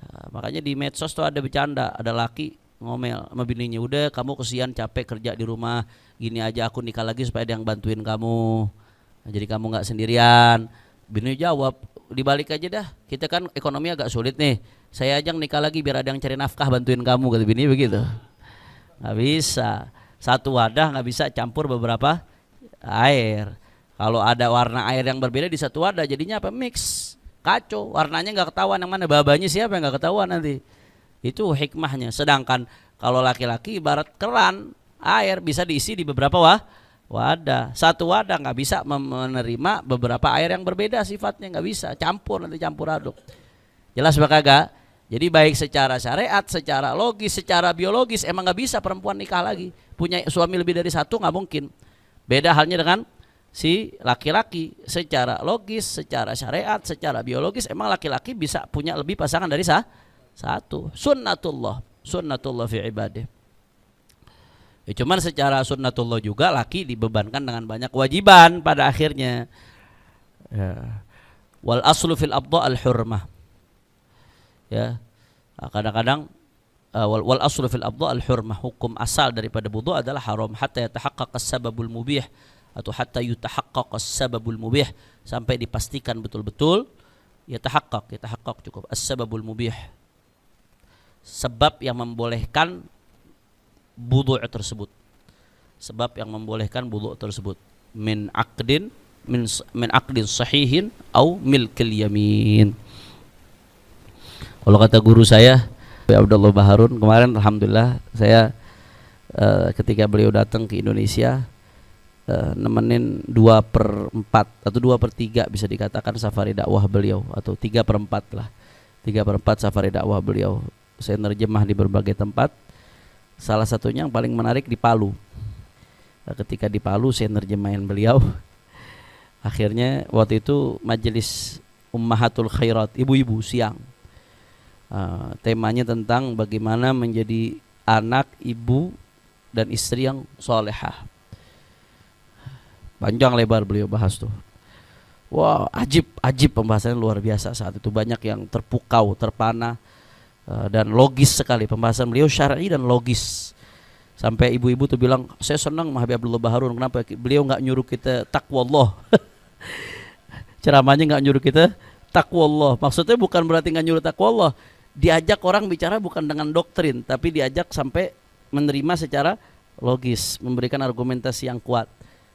Nah, makanya di medsos tuh ada bercanda, ada laki ngomel sama bininya, udah kamu kesian capek kerja di rumah, gini aja aku nikah lagi supaya ada yang bantuin kamu, nah, jadi kamu nggak sendirian. Bininya jawab, dibalik aja dah, kita kan ekonomi agak sulit nih, saya aja nikah lagi biar ada yang cari nafkah bantuin kamu, kata bininya begitu. Nggak bisa, satu wadah nggak bisa campur beberapa air. Kalau ada warna air yang berbeda di satu wadah jadinya apa? Mix. Kacau, warnanya nggak ketahuan yang mana babanya siapa, yang nggak ketahuan nanti. Itu hikmahnya. Sedangkan kalau laki-laki ibarat keran, air bisa diisi di beberapa wadah. Satu wadah nggak bisa menerima beberapa air yang berbeda sifatnya, nggak bisa campur, nanti campur aduk. Jelas apa kagak? Jadi baik secara syariat, secara logis, secara biologis emang nggak bisa perempuan nikah lagi. Punya suami lebih dari satu nggak mungkin. Beda halnya dengan si laki-laki, secara logis, secara syariat, secara biologis emang laki-laki bisa punya lebih pasangan dari satu. Sunnatullah fi ibadah. Ya, cuman secara sunnatullah juga laki dibebankan dengan banyak kewajiban pada akhirnya. Ya. Wal aslu fil abdha al hurmah. Ya. Kadang-kadang wal aslu fil abdha al hurmah, hukum asal daripada wudu adalah haram hatta yatahaqqaq as-sababul mubih, atau hatta yutahaqqaq as-sababul mubih, sampai dipastikan betul-betul yatahaqqaq cukup as-sababul mubih, sebab yang membolehkan wudu tersebut, sebab yang membolehkan wudu tersebut, min aqdin sahihin au milkil yamin. Kalau kata guru saya Abdullah Baharun kemarin, alhamdulillah saya ketika beliau datang ke Indonesia nemenin 2/4 atau 2/3 bisa dikatakan safari dakwah beliau, atau 3/4 lah, 3/4 safari dakwah beliau. Saya nerjemah di berbagai tempat, salah satunya yang paling menarik di Palu. Ketika di Palu saya nerjemahin beliau. Akhirnya waktu itu majelis Ummahatul Khairat, ibu-ibu siang, temanya tentang bagaimana menjadi anak, ibu dan istri yang solehah. Panjang lebar beliau bahas tuh. Wah, ajib pembahasannya luar biasa saat itu, banyak yang terpukau, terpana, dan logis sekali pembahasan beliau, syar'i dan logis. Sampai ibu-ibu tuh bilang, saya senang Habib Abdullah Baharun, kenapa? Beliau nggak nyuruh kita taqwallah. Ceramahnya nggak nyuruh kita taqwallah. Maksudnya bukan berarti nggak nyuruh taqwallah. Diajak orang bicara bukan dengan doktrin, tapi diajak sampai menerima secara logis, memberikan argumentasi yang kuat.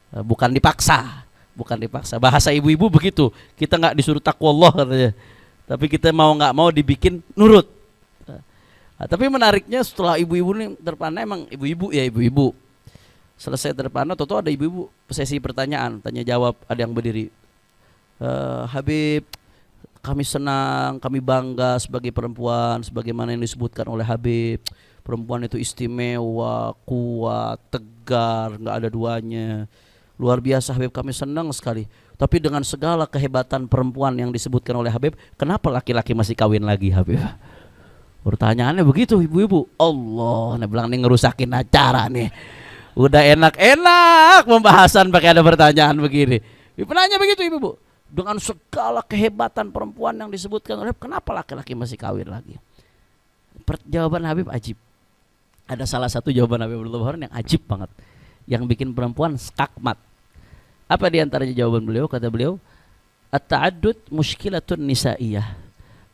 Bukan dipaksa, bukan dipaksa. Bahasa ibu-ibu begitu. Kita nggak disuruh taqwallah katanya, tapi kita mau nggak mau dibikin nurut. Tapi menariknya setelah ibu-ibu ini terpana, emang ibu-ibu ya ibu-ibu. Selesai terpana, toto ada ibu-ibu sesi pertanyaan, tanya jawab, ada yang berdiri. Habib, kami senang, kami bangga sebagai perempuan, sebagaimana yang disebutkan oleh Habib. Perempuan itu istimewa, kuat, tegar, nggak ada duanya. Luar biasa Habib, kami senang sekali. Tapi dengan segala kehebatan perempuan yang disebutkan oleh Habib, kenapa laki-laki masih kawin lagi Habib? Pertanyaannya begitu ibu-ibu. Allah, nih bilang nih ngerusakin acara nih. Udah enak-enak pembahasan pakai ada pertanyaan begini. Penanya begitu ibu-ibu. Dengan segala kehebatan perempuan yang disebutkan oleh, kenapa laki-laki masih kawin lagi? Jawaban Habib ajib. Ada salah satu jawaban Habib Abdullah Baharun yang ajib banget, yang bikin perempuan skakmat. Apa diantaranya jawaban beliau? Kata beliau, at-ta'addud mushkilatun nisa'iyah.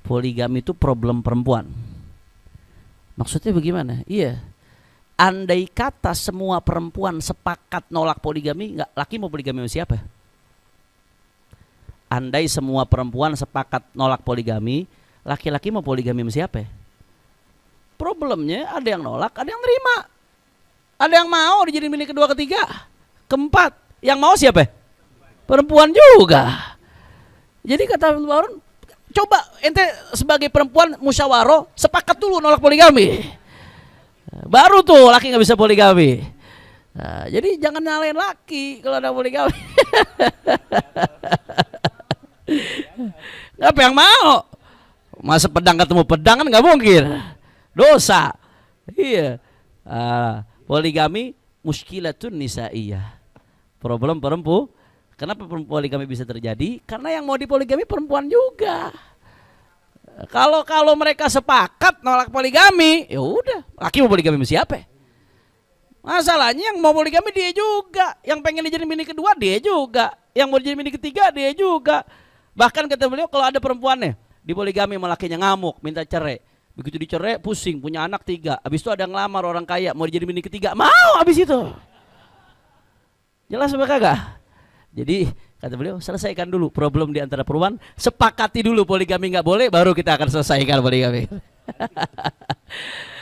Poligami itu problem perempuan. Maksudnya bagaimana? Iya. Andai kata semua perempuan sepakat nolak poligami, nggak, laki mau poligami sama siapa? Andai semua perempuan sepakat nolak poligami, laki-laki mau poligami sama siapa? Problemnya ada yang nolak, ada yang terima. Ada yang mau dijadiin bini kedua, ketiga, keempat. Yang mau siapa? Perempuan juga. Jadi kata Baharun, coba ente sebagai perempuan musyawarah, sepakat dulu nolak poligami. Baru tuh laki nggak bisa poligami. Nah, jadi jangan nyalain laki kalau ada poligami. Apa yang mau? Masa pedang ketemu pedang kan nggak mungkin. Dosa. Iya. Poligami muskilatun nisa'iyah. Problem perempuan. Kenapa poligami bisa terjadi? Karena yang mau dipoligami perempuan juga. Kalau mereka sepakat nolak poligami, ya udah, laki mau poligami sama siapa? Masalahnya yang mau poligami dia juga, yang pengen dijadiin bini kedua dia juga, yang mau dijadiin bini ketiga dia juga. Bahkan kata beliau, kalau ada perempuannya dipoligami sama lakinya ngamuk, minta cerai. Begitu dicerai pusing, punya anak 3. Habis itu ada yang ngelamar orang kaya mau dijadiin bini ketiga, mau habis itu. Jelas apa kagak? Jadi kata beliau, selesaikan dulu problem di antara perempuan, sepakati dulu poligami nggak boleh, baru kita akan selesaikan poligami.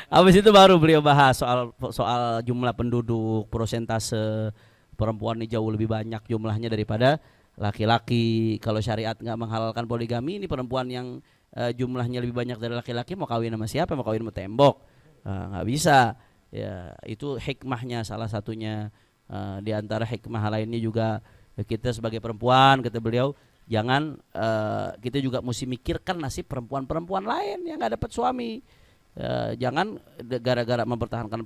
Habis itu baru beliau bahas soal jumlah penduduk, persentase perempuan ini jauh lebih banyak jumlahnya daripada laki-laki. Kalau syariat nggak menghalalkan poligami, ini perempuan yang jumlahnya lebih banyak dari laki-laki mau kawin sama siapa? Mau kawin sama tembok? Nggak bisa. Ya, itu hikmahnya salah satunya. Di antara hikmah lainnya juga, kita sebagai perempuan, kata beliau, jangan kita juga mesti mikirkan nasib perempuan-perempuan lain yang nggak dapat suami. Jangan gara-gara mempertahankan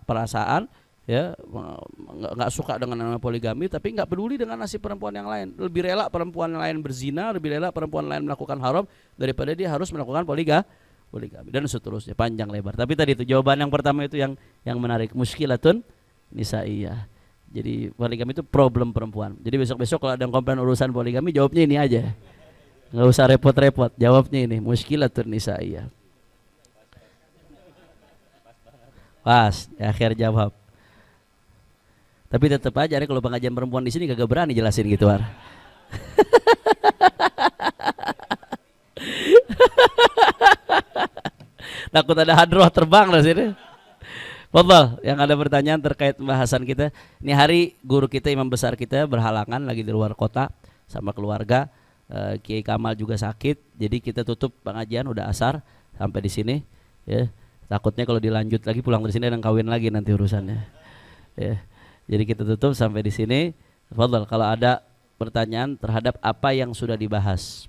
perasaan, ya nggak suka dengan nama poligami, tapi nggak peduli dengan nasib perempuan yang lain. Lebih rela perempuan yang lain berzina, lebih rela perempuan lain melakukan haram daripada dia harus melakukan poligami dan seterusnya, panjang lebar. Tapi tadi itu jawaban yang pertama itu yang menarik, muskilatun nisa'iyah. Jadi poligami itu problem perempuan. Jadi besok-besok kalau ada yang komplain urusan poligami, jawabnya ini aja. Nggak usah repot-repot, jawabnya ini, muskilatun nisa'iyah. Pas, akhir jawab. Tapi tetap aja nih, kalau pengajian perempuan di sini kagak berani jelasin gitu, War. Takut ada hadroh terbang dari sini. Fadhal, yang ada pertanyaan terkait pembahasan kita. Ini hari guru kita, imam besar kita berhalangan lagi di luar kota sama keluarga. Kiai Kamal juga sakit, jadi kita tutup pengajian, udah asar sampai di sini. Ya, takutnya kalau dilanjut lagi pulang dari sini dan kawin lagi nanti urusannya. Ya, jadi kita tutup sampai di sini. Fadhal, kalau ada pertanyaan terhadap apa yang sudah dibahas.